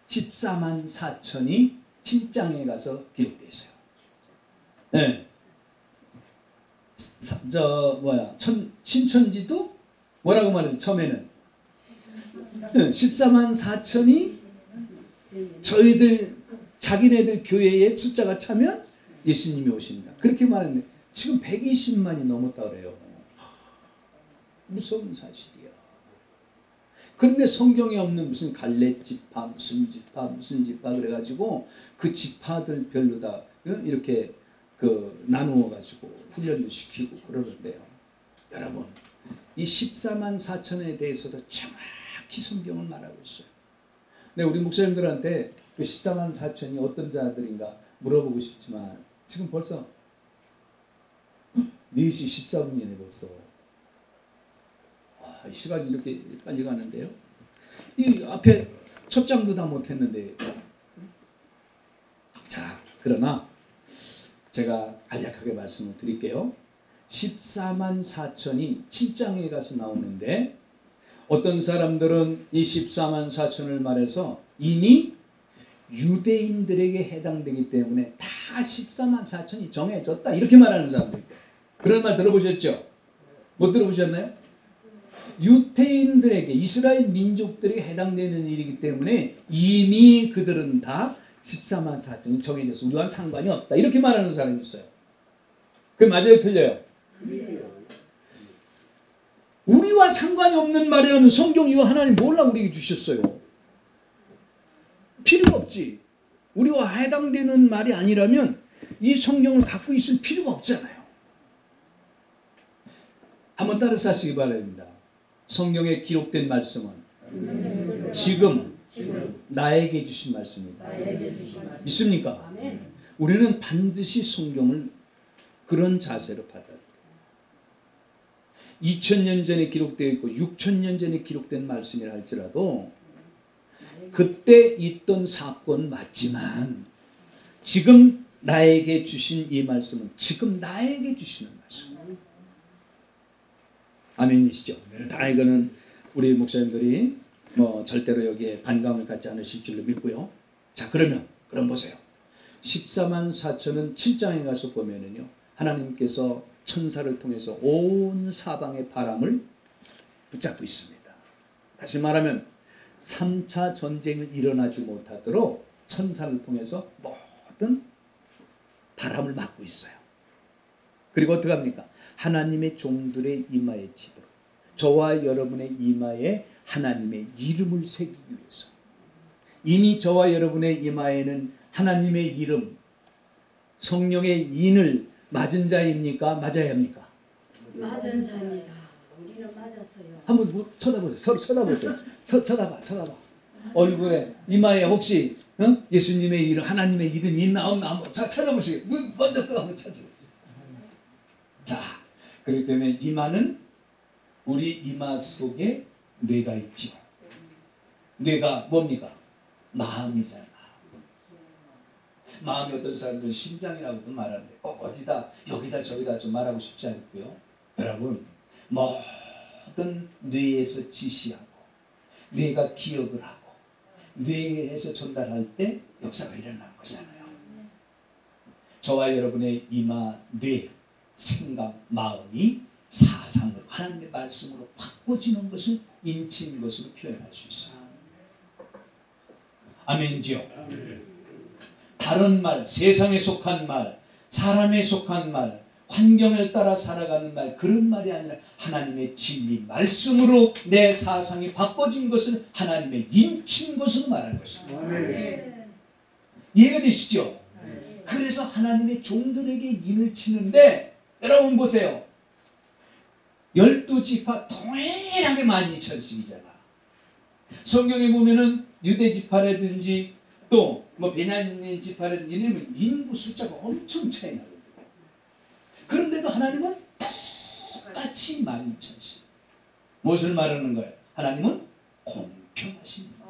14만 4천이 7장에 가서 기록되어 있어요. 네. 신천지도 뭐라고 말해서 처음에는 14만 4천이 저희들 자기네들 교회의 숫자가 차면 예수님이 오신다. 그렇게 말했는데 지금 120만이 넘었다 그래요. 무서운 사실이야. 그런데 성경에 없는 무슨 갈렙 지파, 무슨 지파 그래가지고 그 지파들 별로 다 이렇게 그 나누어 가지고 훈련도 시키고 그러는데요. 여러분, 이 14만 4천에 대해서도 정확히 성경을 말하고 있어요. 근데 우리 목사님들한테 그 14만 4천이 어떤 자들인가 물어보고 싶지만 지금 벌써 4시 14분이네 벌써. 와, 이 시간이 이렇게 빨리 가는데요. 이 앞에 첫 장도 다 못했는데. 자, 그러나 제가 간략하게 말씀을 드릴게요. 14만 4천이 7장에 가서 나오는데 어떤 사람들은 이 14만 4천을 말해서 이미 유대인들에게 해당되기 때문에 다 14만 4천이 정해졌다 이렇게 말하는 사람들 있고, 그런 말 들어보셨죠? 못 들어보셨나요? 유대인들에게, 이스라엘 민족들에게 해당되는 일이기 때문에 이미 그들은 다 14만 4천이 정해져서 우리와 상관이 없다 이렇게 말하는 사람이 있어요. 그게 맞아요, 틀려요? 우리와 상관이 없는 말이라면 성경 이거 하나님 몰라 우리에게 주셨어요. 필요가 없지. 우리와 해당되는 말이 아니라면 이 성경을 갖고 있을 필요가 없잖아요. 한번 따라서 하시기 바랍니다. 성경에 기록된 말씀은 지금 나에게 주신 말씀입니다. 믿습니까? 우리는 반드시 성경을 그런 자세로 받아야 돼요. 2000년 전에 기록되어 있고 6000년 전에 기록된 말씀이라 할지라도 그때 있던 사건 맞지만 지금 나에게 주신 이 말씀은 지금 나에게 주시는 말씀. 아멘이시죠? 다 이거는 우리 목사님들이 뭐 절대로 여기에 반감을 갖지 않으실 줄로 믿고요. 자, 그럼 보세요. 14만 4천은 7장에 가서 보면은요, 하나님께서 천사를 통해서 온 사방의 바람을 붙잡고 있습니다. 다시 말하면 3차 전쟁을 일어나지 못하도록 천사를 통해서 모든 바람을 막고 있어요. 그리고 어떻게 합니까? 하나님의 종들의 이마에 치도록 저와 여러분의 이마에 하나님의 이름을 새기기 위해서. 이미 저와 여러분의 이마에는 하나님의 이름, 성령의 인을 맞은 자입니까? 맞아야 합니까? 맞은 자입니다. 우리는 맞았어요. 한번 쳐다보세요. 서로 쳐다보세요. 쳐다봐. 얼굴에, 이마에 혹시 예수님의 이름, 하나님의 이름이 있나 없나 한번 찾아보세요. 먼저 또 한번 찾아보세요. 자, 그렇기 때문에 이마는 우리 이마 속에 뇌가 있죠. 뇌가 뭡니까? 마음이잖아. 마음이 어떤 사람들은 심장이라고도 말하는데 꼭 어디다 여기다 저기다 좀 말하고 싶지 않고요. 여러분, 모든 뇌에서 지시하고 뇌가 기억을 하고 뇌에서 전달할 때 역사가 일어나는 거잖아요. 저와 여러분의 이마, 뇌, 생각, 마음이 사상으로 하나님의 말씀으로 바꿔지는 것을 인치인 것으로 표현할 수 있어요. 아멘이죠. 다른 말, 세상에 속한 말, 사람에 속한 말, 환경을 따라 살아가는 말, 그런 말이 아니라 하나님의 진리, 말씀으로 내 사상이 바꿔진 것은 하나님의 인친 것으로 말하는 것입니다. 이해가 되시죠? 그래서 하나님의 종들에게 인을 치는데, 여러분 보세요. 12지파 동일하게 12,000씩이잖아. 성경에 보면은 유대 지파라든지 또 뭐 베냐민 지파라든지 이러면 인구 숫자가 엄청 차이 나거든요. 그런데도 하나님은 똑같이 12,000씩. 무엇을 말하는 거예요? 하나님은 공평하십니다.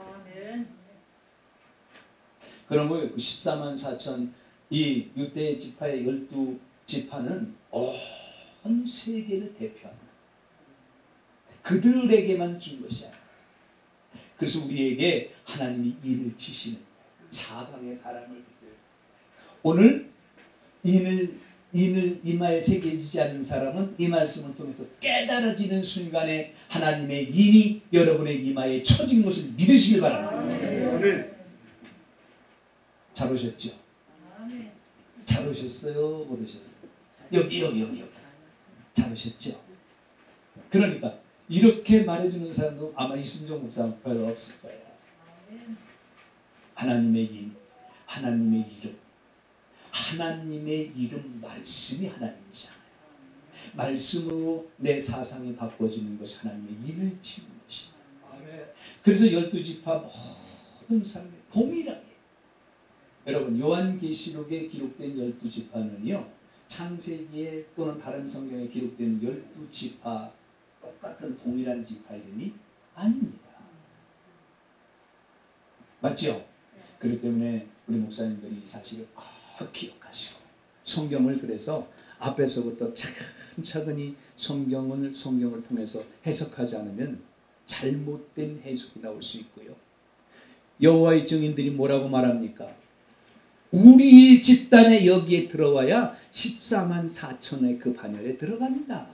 그러면 14만 4천 이 유대 지파의 12지파는 온 세계를 대표합니다. 그들에게만 준 것이 아니라 그래서 우리에게 하나님이 인을 치시는 사방의 바람을 비켜요. 오늘 인을 이마에 새겨지지 않는 사람은 이 말씀을 통해서 깨달아지는 순간에 하나님의 인이 여러분의 이마에 쳐진 것을 믿으시길 바랍니다. 잘 오셨죠? 잘 오셨어요? 못 오셨어요? 여기 잘 오셨죠? 그러니까 이렇게 말해주는 사람도 아마 이순종 목사 별로 없을 거예요. 하나님의 인, 하나님의 이름, 하나님의 이름 말씀이 하나님이잖아요. 말씀으로 내 사상이 바꿔지는 것이 하나님의 인을 치는 것이다. 그래서 12지파 모든 사람이 동일하게, 여러분 요한계시록에 기록된 12지파는요 창세기에 또는 다른 성경에 기록된 12지파 똑같은 동일한 지파 이름이 아닙니다. 맞죠? 그렇기 때문에 우리 목사님들이 이 사실을 꼭 기억하시고 성경을 그래서 앞에서부터 차근차근히 성경을 통해서 해석하지 않으면 잘못된 해석이 나올 수 있고요. 여호와의 증인들이 뭐라고 말합니까? 우리 집단에 여기에 들어와야 14만 4천의 그 반열에 들어갑니다.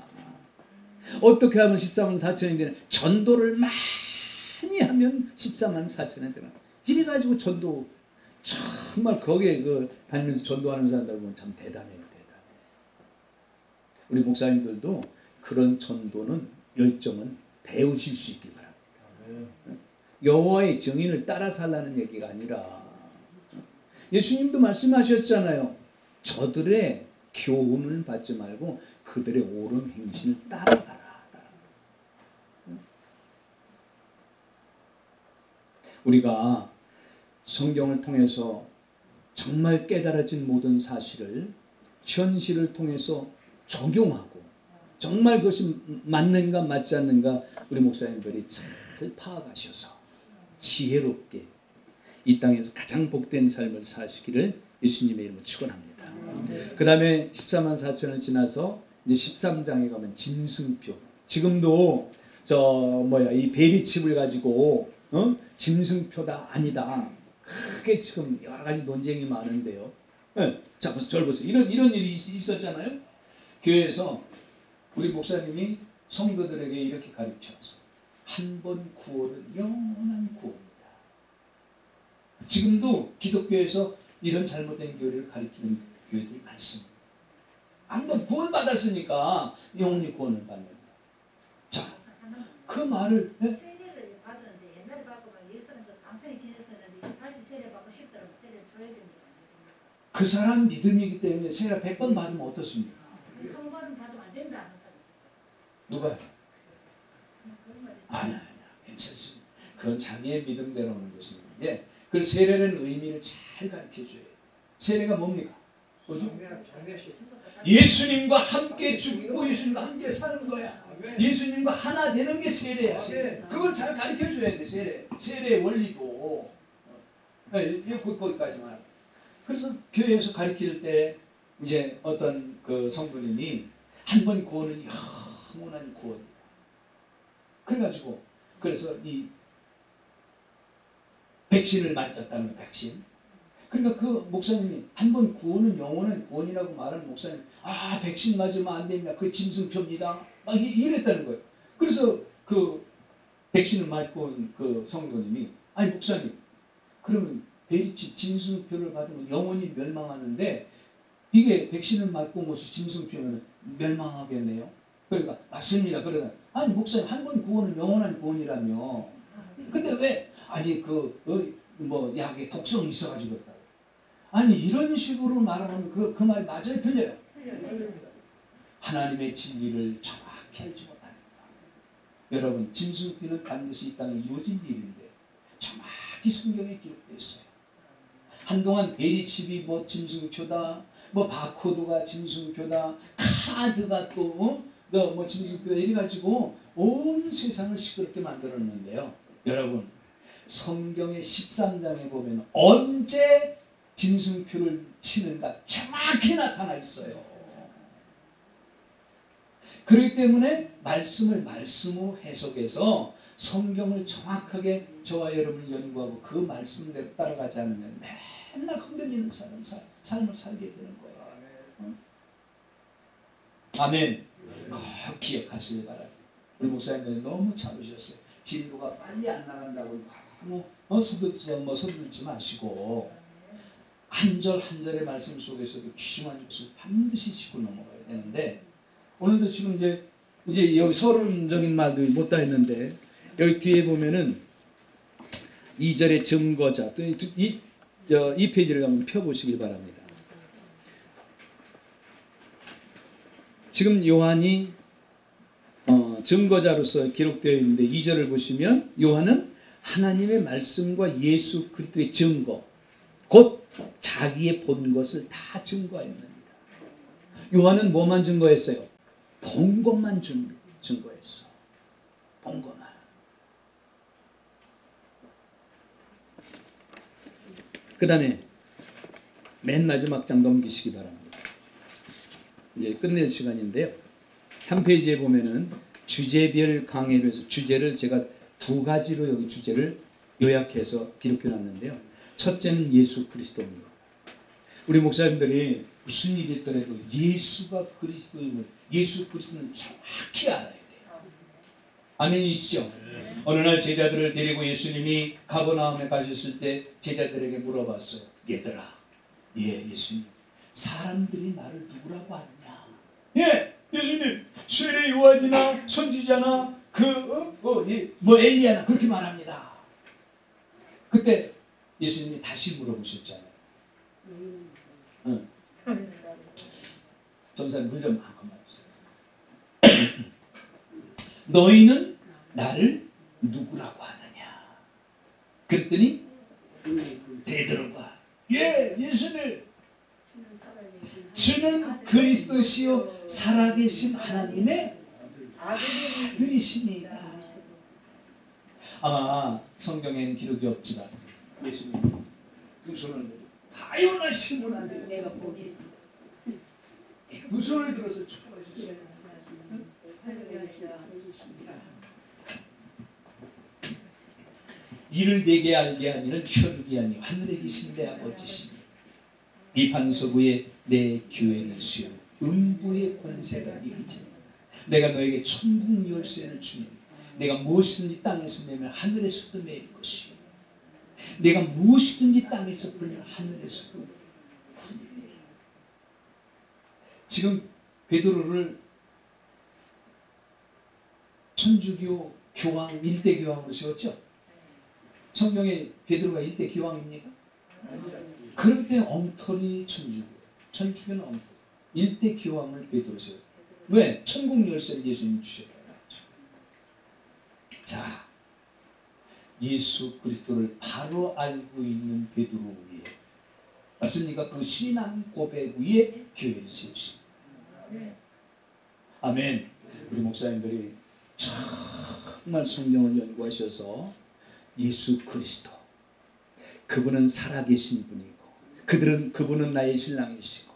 어떻게 하면 14만 4천이 되나? 전도를 많이 하면 14만 4천에 들어갑니다. 이래가지고 전도 정말 거기에 다니면서 전도하는 사람들 보면 참 대단해요. 우리 목사님들도 그런 전도는 열정은 배우실 수 있길 바랍니다. 여호와의 증인을 따라 살라는 얘기가 아니라 예수님도 말씀하셨잖아요. 저들의 교훈을 받지 말고 그들의 옳은 행실을 따라가라. 우리가 성경을 통해서 정말 깨달아진 모든 사실을 현실을 통해서 적용하고 정말 그것이 맞는가 맞지 않는가 우리 목사님들이 잘 파악하셔서 지혜롭게 이 땅에서 가장 복된 삶을 사시기를 예수님의 이름으로 축원합니다. 그 다음에 14만 4천을 지나서 이제 13장에 가면 짐승표. 지금도 이 베리칩을 가지고 짐승표다 아니다. 크게 지금 여러 가지 논쟁이 많은데요. 자, 저를 보세요. 이런 일이 있었잖아요. 교회에서 우리 목사님이 성도들에게 이렇게 가르쳐서 한 번 구원은 영원한 구원이다. 지금도 기독교에서 이런 잘못된 교리를 가르치는 교회들이 많습니다. 한 번 구원 받았으니까 영원히 구원을 받는다. 자, 그 말을 세례를 받았는데 옛날에 받고 막 예수는 간편히 지냈었는데 다시 세례 받고 싶더라고. 세례 줘야 됩니다. 그 사람 믿음이기 때문에 세례 100번 받으면 어떻습니까? 한 번은 받으면 안 된다. 누가요? 아니야, 괜찮습니다. 그건 자기의 믿음대로 하는 것인데 그 세례는 의미를 잘 가르쳐줘요. 세례가 뭡니까? 뭐죠? 예수님과 함께 죽고 예수님과 함께 사는 거야. 예수님과 하나 되는 게 세례야. 세례. 그걸 잘 가르쳐줘야 돼. 세례의 원리도. 거기까지만. 그래서 교회에서 가르칠 때 이제 어떤 그 성도님이 한 번 구원은 영원한 구원이다. 그래가지고 그래서 이 백신을 맞았다는 백신. 그러니까 그 목사님이 한 번 구원은 영원한 구원이라고 말하는 목사님, 백신 맞으면 안 됩니다. 그 짐승표입니다. 막 이랬다는 거예요. 그래서 그 백신을 맞고 온 그 성도님이, 아니 목사님, 그러면 짐승표를 받으면 영원히 멸망하는데 이게 백신을 맞고 온 것이 짐승표면 멸망하겠네요. 그러니까 맞습니다. 그러다 아니 목사님, 한 번 구원은 영원한 구원이라며. 근데 왜 아니 뭐 약에 독성이 있어가지고 그렇다. 아니 이런 식으로 말하면 그 말 맞아요, 틀려요? 하나님의 진리를 정확히 알지 못합니다. 여러분, 짐승표는 반드시 이 땅에 이루어진 일인데 정확히 성경에 기록되어 있어요. 한동안 베리칩이 뭐 짐승표다, 뭐 바코드가 짐승표다, 카드가 또 뭐 짐승표다 이래가지고 온 세상을 시끄럽게 만들었는데요. 여러분, 성경의 13장에 보면 언제 짐승표를 치는가 정확히 나타나 있어요. 그렇기 때문에 말씀으로 해석해서 성경을 정확하게 저와 여러분이 연구하고 그 말씀대로 따라가지 않으면 맨날 흔들리는 삶을 살게 되는 거예요. 아멘. 꼭 기억하시길 바랍니다. 우리 목사님들이 너무 참으셨어요. 진도가 빨리 안 나간다고 너무 서두르지 마시고 한 절 한 절의 말씀 속에서도 귀중한 것을 반드시 짚고 넘어가야 되는데, 오늘도 지금 이제 여기 서론적인 말도 못다 했는데 여기 뒤에 보면은 2절의 증거자, 또 이 페이지를 한번 펴보시길 바랍니다. 지금 요한이 증거자로서 기록되어 있는데 2절을 보시면 요한은 하나님의 말씀과 예수 그리스도의 증거, 곧 자기의 본 것을 다 증거했습니다. 요한은 뭐만 증거했어요? 본 것만 증거했어. 본 것만. 그 다음에 맨 마지막 장 넘기시기 바랍니다. 이제 끝낼 시간인데요. 3페이지에 보면은 주제별 강의를 해서 주제를 제가 두 가지로 여기 주제를 요약해서 기록해 놨는데요. 첫째는 예수 그리스도입니다. 우리 목사님들이 무슨 일이 있더라도 예수가 그리스도임을, 예수 그리스도는 정확히 알아야 돼요. 아멘이시죠? 어느 날 제자들을 데리고 예수님이 가버나움에 가셨을 때 제자들에게 물어봤어요. 얘들아, 예수님, 사람들이 나를 누구라고 아느냐? 예수님, 세례 요한이나 선지자나 뭐 엘리야나 그렇게 말합니다. 그때 예수님이 다시 물어보셨잖아요. 전사님 물 좀 많고 마주세요. 너희는 나를 누구라고 하느냐? 그랬더니 베드로가 예수님, 주는 그리스도시요 살아계신 하나님의 아들이시니이다. 아마 성경에는 기록이 없지만 예수님이 두 손을 들고 하요나신 분 안 돼요. 두 손을 들어서 축복하셨어요. 이를 내게 알게 하니는 혈육이 아니 하늘에 계신 내 아버지시니 이 반석 위에 내 교회를 세워 음부의 권세가 이기지. 내가 너에게 천국 열쇠를 주니 내가 무엇이든지 땅에서 매면 하늘에서도 매일 것이요 내가 무엇이든지 땅에서 풀면 하늘에서도 풀리리. 지금 베드로를 천주교 교황, 일대 교황으로 세웠죠. 성경에 베드로가 일대 교황입니까? 그렇기 때문에 엉터리 천주교는 엉터리. 일대 교황을 베드로 세웠어요. 왜? 천국 열쇠를 예수님이 주셨다. 자, 예수 그리스도를 바로 알고 있는 베드로 위에, 맞습니까? 그 신앙 고백 위에 교회를 세우십니다. 아멘. 우리 목사님들이 정말 성경을 연구하셔서 예수 그리스도, 그분은 살아계신 분이고 그분은 나의 신랑이시고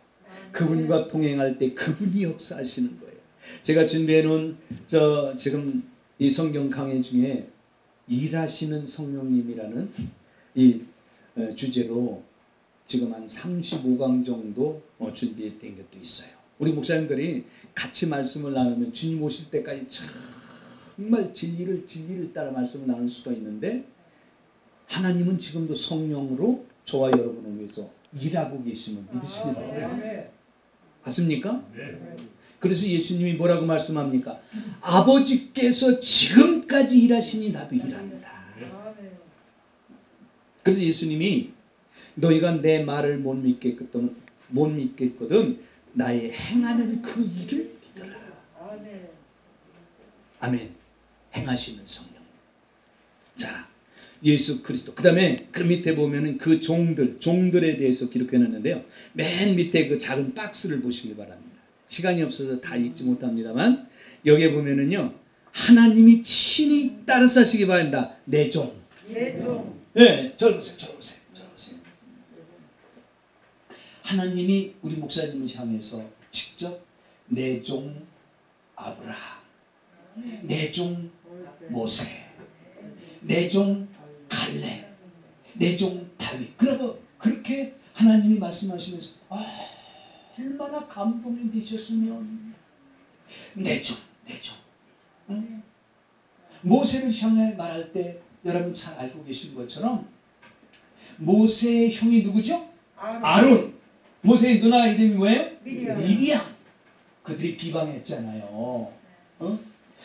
그분과 동행할 때 그분이 역사하시는 거예요. 제가 준비해 놓은 지금 이 성경 강의 중에 일하시는 성령님이라는 이 주제로 지금 한 35강 정도 준비된 것도 있어요. 우리 목사님들이 같이 말씀을 나누면 주님 오실 때까지 정말 진리를 따라 말씀을 나눌 수가 있는데, 하나님은 지금도 성령으로 저와 여러분을 위해서 일하고 계심을 믿으시기 바랍니다. 맞습니까? 그래서 예수님이 뭐라고 말씀합니까? 아버지께서 지금까지 일하시니 나도 일한다. 그래서 예수님이 너희가 내 말을 못 믿겠거든 나의 행하는 그 일을 믿어라. 아멘. 행하시는 성령. 자, 예수 그리스도. 그 다음에 그 밑에 보면은 그 종들에 대해서 기록해놨는데요. 맨 밑에 그 작은 박스를 보시기 바랍니다. 시간이 없어서 다 읽지 못합니다만, 여기에 보면은요, 하나님이 친히 따라서 하시기 바란다. 내 종. 네, 저를 보세요. 하나님이 우리 목사님을 향해서 직접 내 종 아브라함, 내 종 모세, 내 종 갈렙, 내 종 다윗. 그렇게 하나님이 말씀하시면서 얼마나 감동이 되셨으면 내 종. 응? 모세를 향해 말할 때 여러분 잘 알고 계신 것처럼 모세의 형이 누구죠? 아론. 모세의 누나 이름이 뭐예요? 미리암. 그들이 비방했잖아요.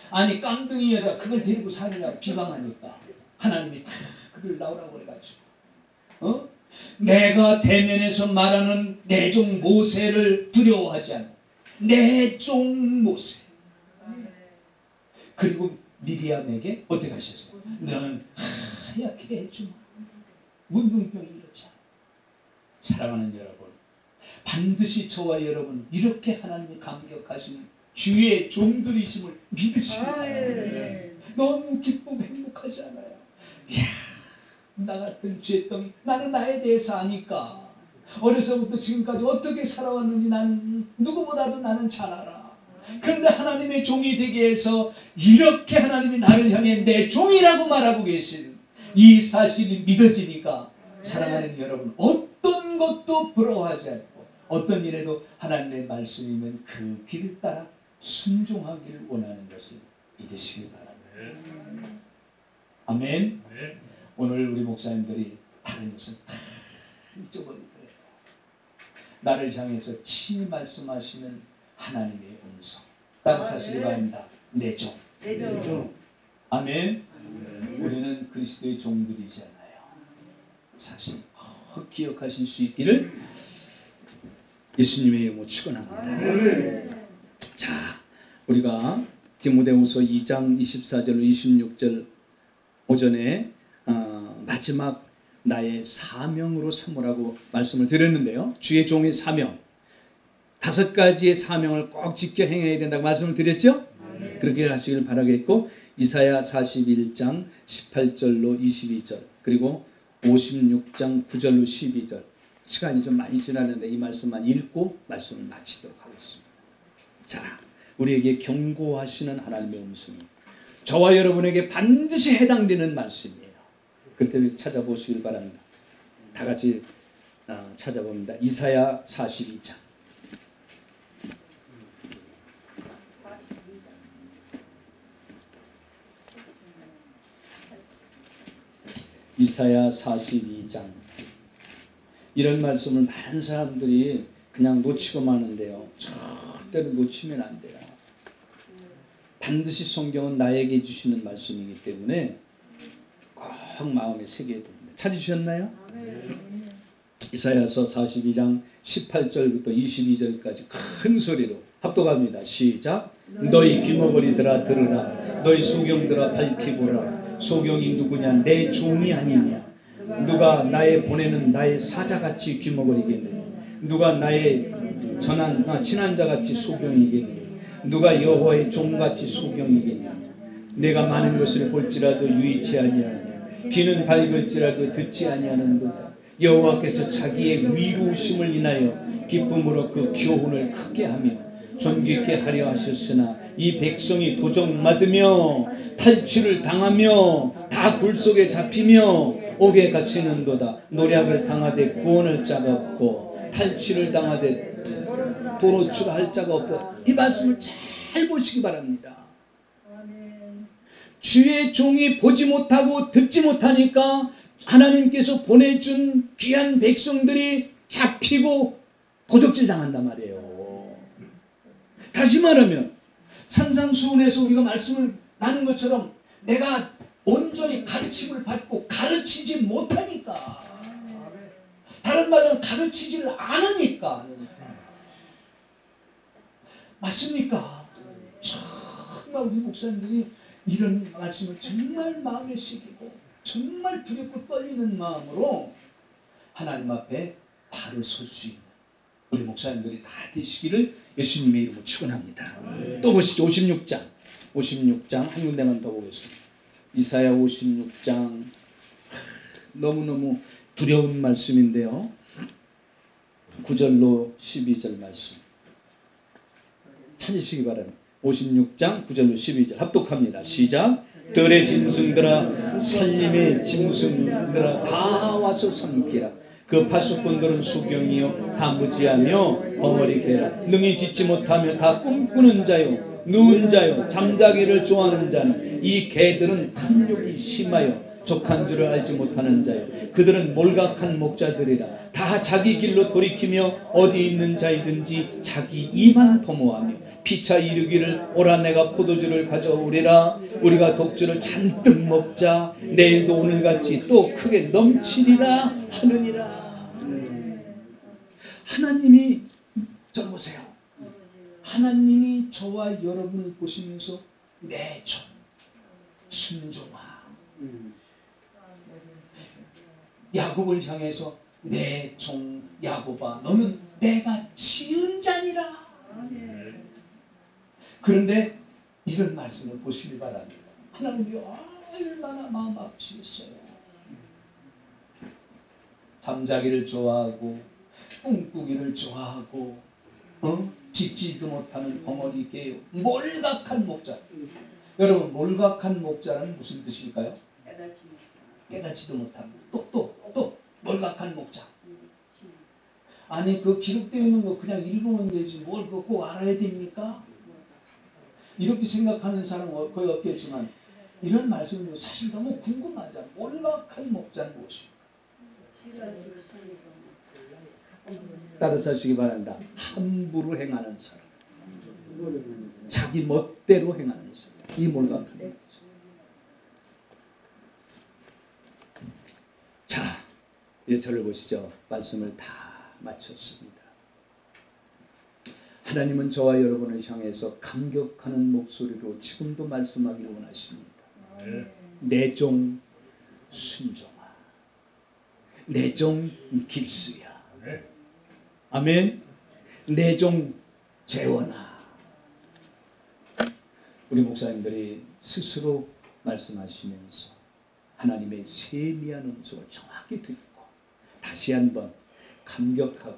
아니 깡둥이 여자 그걸 데리고 사느냐고 비방하니까 하나님이 다 그들 나오라고 해가지고 내가 대면에서 말하는 내 종 모세를 두려워하지 않아. 내 종 모세. 그리고 미리암에게 어떻게 하셨어요? 너는 하얗게 해주마. 문둥병이 이렇지 않아. 사랑하는 여러분, 반드시 저와 여러분 이렇게 하나님이 감격하시는 주의 종들이심을 믿으시기 바랍니다. 너무 기쁘고 행복하지 않아요? 이야, 나 같은 죄덩이, 나는 나에 대해서 아니까 어려서부터 지금까지 어떻게 살아왔는지 나는 누구보다도 나는 잘 알아. 그런데 하나님의 종이 되게 해서 이렇게 하나님이 나를 향해 내 종이라고 말하고 계신 이 사실이 믿어지니까 사랑하는 여러분, 어떤 것도 부러워하지 않고 어떤 일에도 하나님의 말씀이면 그 길을 따라 순종하기를 원하는 것을 믿으시기 바랍니다. 아멘. 오늘 우리 목사님들이 다른 것은 다 잊어버리더래요. 나를 향해서 친히 말씀하시는 하나님의 음성 따라사시기 바랍니다. 내 종. 아멘. 우리는 그리스도의 종들이잖아요. 사실 기억하실 수 있기를 예수님의 이름으로 축원합니다. 자, 우리가 디모데후서 2장 24절로 26절 오전에 마지막 나의 사명으로 삼으라고 말씀을 드렸는데요. 주의 종의 사명, 5가지의 사명을 꼭 지켜 행해야 된다고 말씀을 드렸죠. 그렇게 하시길 바라겠고, 이사야 41장 18절로 22절 그리고 56장 9절로 12절, 시간이 좀 많이 지났는데 이 말씀만 읽고 말씀을 마치도록 하겠습니다. 자, 우리에게 경고하시는 하나님의 음성이 저와 여러분에게 반드시 해당되는 말씀이에요. 그때 찾아보시길 바랍니다. 다 같이 찾아봅니다. 이사야 42장. 이사야 42장. 이런 말씀을 많은 사람들이 그냥 놓치고 마는데요. 절대로 놓치면 안 돼요. 반드시 성경은 나에게 주시는 말씀이기 때문에 꼭 마음에 새겨야 됩니다. 찾으셨나요? 이사야서 42장 18절부터 22절까지 큰 소리로 합독합니다. 시작. 너희 귀머거리들아 들으라. 너희 소경들아 밝히보라. 소경이 누구냐? 내 종이 아니냐? 누가 나의 보내는 나의 사자같이 귀머거리겠느냐? 누가 나의 친한 자같이 소경이겠느냐? 누가 여호와의 종같이 소경이겠느냐? 내가 많은 것을 볼지라도 유의치 아니하냐? 귀는 밝을지라도 듣지 아니하는도다. 여호와께서 자기의 위로우심을 인하여 기쁨으로 그 교훈을 크게 하며 존귀케 하려 하셨으나 이 백성이 도적맞으며 탈취를 당하며 다 굴속에 잡히며 옥에 갇히는도다. 노략을 당하되 구원할 자가 없고 탈취를 당하되 도로출할 자가 없다. 이 말씀을 잘 보시기 바랍니다. 주의 종이 보지 못하고 듣지 못하니까 하나님께서 보내준 귀한 백성들이 잡히고 도적질 당한단 말이에요. 다시 말하면 산상수훈에서 우리가 말씀을 나눈 것처럼 내가 온전히 가르침을 받고 가르치지 못하니까, 다른 말은 가르치지를 않으니까. 맞습니까? 정말 우리 목사님들이 이런 말씀을 정말 마음에 새기고 정말 두렵고 떨리는 마음으로 하나님 앞에 바로 설 수 있는 우리 목사님들이 다 되시기를 예수님의 이름으로 축원합니다. 또 보시죠. 56장 한 군데만 더 보겠습니다. 이사야 56장 너무너무 두려운 말씀인데요. 9절로 12절 말씀 찾으시기 바랍니다. 56장 9절로 12절 합독합니다. 시작. 들의 짐승들아 살림의 짐승들아 다 와서 삼키라. 그 파수꾼들은 수경이요 다 무지하며 벙어리 개라. 능히 짓지 못하며 다 꿈꾸는 자요 누운 자요 잠자기를 좋아하는 자는 이 개들은 탐욕이 심하여 족한 줄을 알지 못하는 자요 그들은 몰각한 목자들이라. 다 자기 길로 돌이키며 어디 있는 자이든지 자기 이만 도모하며 피차 이르기를 오라 내가 포도주를 가져오리라. 우리가 독주를 잔뜩 먹자. 내일도 오늘같이 또 크게 넘치리라 하느니라. 하나님이 저 보세요. 하나님이 저와 여러분을 보시면서 내 종 순종아, 야곱을 향해서 내 종 야곱아 너는 내가 지은 자니라. 그런데 이런 말씀을 보시기 바랍니다. 하나님이 얼마나 마음 아프시겠어요. 잠자기를 좋아하고 꿈꾸기를 좋아하고 짓지도 못하는 벙어리 개요 몰각한 목자. 여러분 몰각한 목자는 무슨 뜻일까요? 깨닫지도 못하고 또 몰각한 목자. 아니 그 기록되어 있는 거 그냥 읽으면 되지 뭘 그거 꼭 알아야 됩니까? 이렇게 생각하는 사람은 거의 없겠지만 이런 말씀은 사실 너무 궁금하잖아요. 몰락한 목자는 무엇입니까? 따라서 하시기 바란다. 함부로 행하는 사람, 자기 멋대로 행하는 사람, 이 몰락한 목자. 자, 이제 저를 보시죠. 말씀을 다 마쳤습니다. 하나님은 저와 여러분을 향해서 감격하는 목소리로 지금도 말씀하기를 원하십니다. 내 종 순종아, 내 종 길수야. 아멘. 내 종 재원아. 우리 목사님들이 스스로 말씀하시면서 하나님의 세미한 음성을 정확히 듣고 다시 한번 감격하고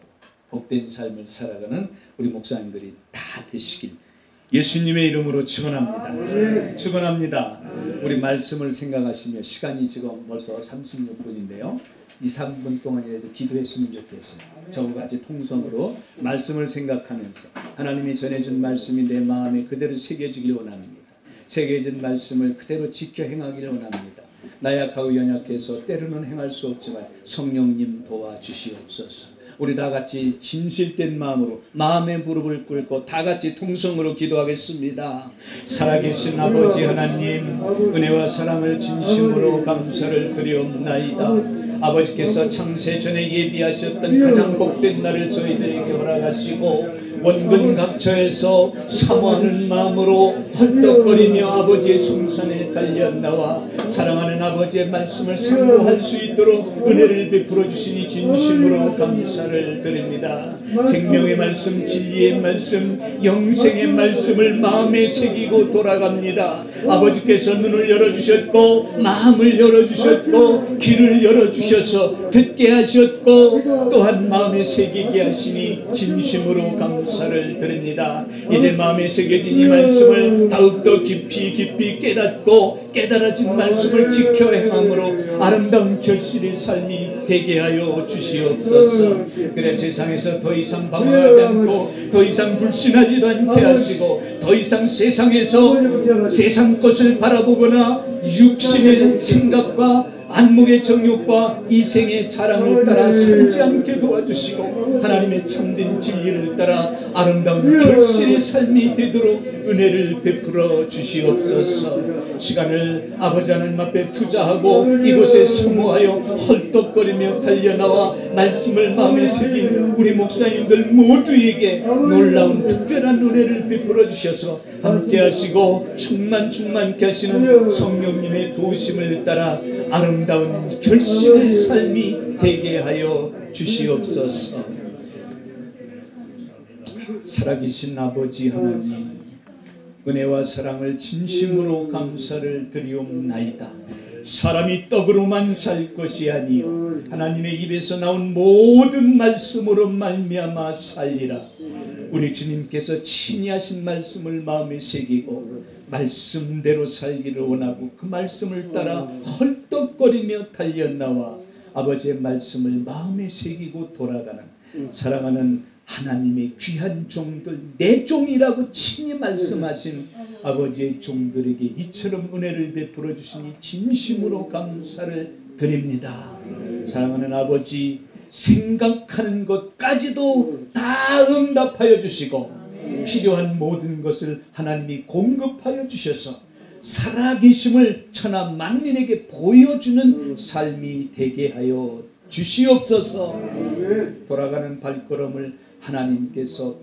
복된 삶을 살아가는 우리 목사님들이 다 되시길 예수님의 이름으로 축원합니다. 축원합니다. 우리 말씀을 생각하시며 시간이 지금 벌써 36분인데요. 2, 3분 동안이라도 기도했으면 좋겠어요. 저와 같이 통성으로 말씀을 생각하면서 하나님이 전해준 말씀이 내 마음에 그대로 새겨지길 원합니다. 새겨진 말씀을 그대로 지켜 행하기를 원합니다. 나약하고 연약해서 때로는 행할 수 없지만 성령님 도와주시옵소서. 우리 다 같이 진실된 마음으로 마음의 무릎을 꿇고 다 같이 통성으로 기도하겠습니다. 살아계신 아버지 하나님, 은혜와 사랑을 진심으로 감사를 드리옵나이다. 아버지께서 창세전에 예비하셨던 가장 복된 날을 저희들에게 허락하시고 원근각처에서 사모하는 마음으로 헐떡거리며 아버지의 성산에 달려나와 사랑하는 아버지의 말씀을 상고할 수 있도록 은혜를 베풀어 주시니 진심으로 감사를 드립니다. 생명의 말씀, 진리의 말씀, 영생의 말씀을 마음에 새기고 돌아갑니다. 아버지께서 눈을 열어주셨고 마음을 열어주셨고 귀를 열어주셔서 듣게 하셨고 또한 마음에 새기게 하시니 진심으로 감사합니다. 감사를 드립니다. 이제 마음에 새겨진 이 말씀을 더욱더 깊이 깨닫고 깨달아진 말씀을 지켜 행함으로 아름다운 결실의 삶이 되게 하여 주시옵소서. 그래 세상에서 더 이상 방황하지 않고 더 이상 불신하지도 않게 하시고 더 이상 세상에서 세상 것을 바라보거나 육신의 생각과 안목의 정욕과 이생의 자랑을 따라 살지 않게 도와주시고 하나님의 참된 진리를 따라 아름다운 결실의 삶이 되도록 은혜를 베풀어 주시옵소서. 시간을 아버지 하나님 앞에 투자하고 이곳에 사모하여 헐떡거리며 달려나와 말씀을 마음에 새긴 우리 목사님들 모두에게 놀라운 특별한 은혜를 베풀어 주셔서 함께 하시고 충만케 하시는 성령님의 도우심을 따라 아름다운 결실의 삶이 되게 하여 주시옵소서. 살아계신 아버지 하나님, 은혜와 사랑을 진심으로 감사를 드리옵나이다. 사람이 떡으로만 살 것이 아니요 하나님의 입에서 나온 모든 말씀으로 말미암아 살리라. 우리 주님께서 친히 하신 말씀을 마음에 새기고 말씀대로 살기를 원하고 그 말씀을 따라 헐떡거리며 달려나와 아버지의 말씀을 마음에 새기고 돌아가는 사랑하는 하나님의 귀한 종들, 내 종이라고 친히 말씀하신 아버지의 종들에게 이처럼 은혜를 베풀어 주시니 진심으로 감사를 드립니다. 사랑하는 아버지, 생각하는 것까지도 다 응답하여 주시고 필요한 모든 것을 하나님이 공급하여 주셔서 살아계심을 천하 만민에게 보여주는 삶이 되게 하여 주시옵소서. 돌아가는 발걸음을 하나님께서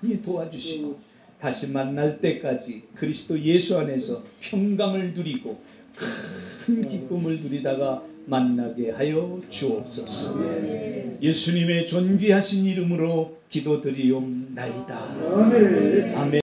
편히 도와주시고 다시 만날 때까지 그리스도 예수 안에서 평강을 누리고 큰 기쁨을 누리다가 만나게 하여 주옵소서. 예수님의 존귀하신 이름으로 기도드리옵나이다. 아멘.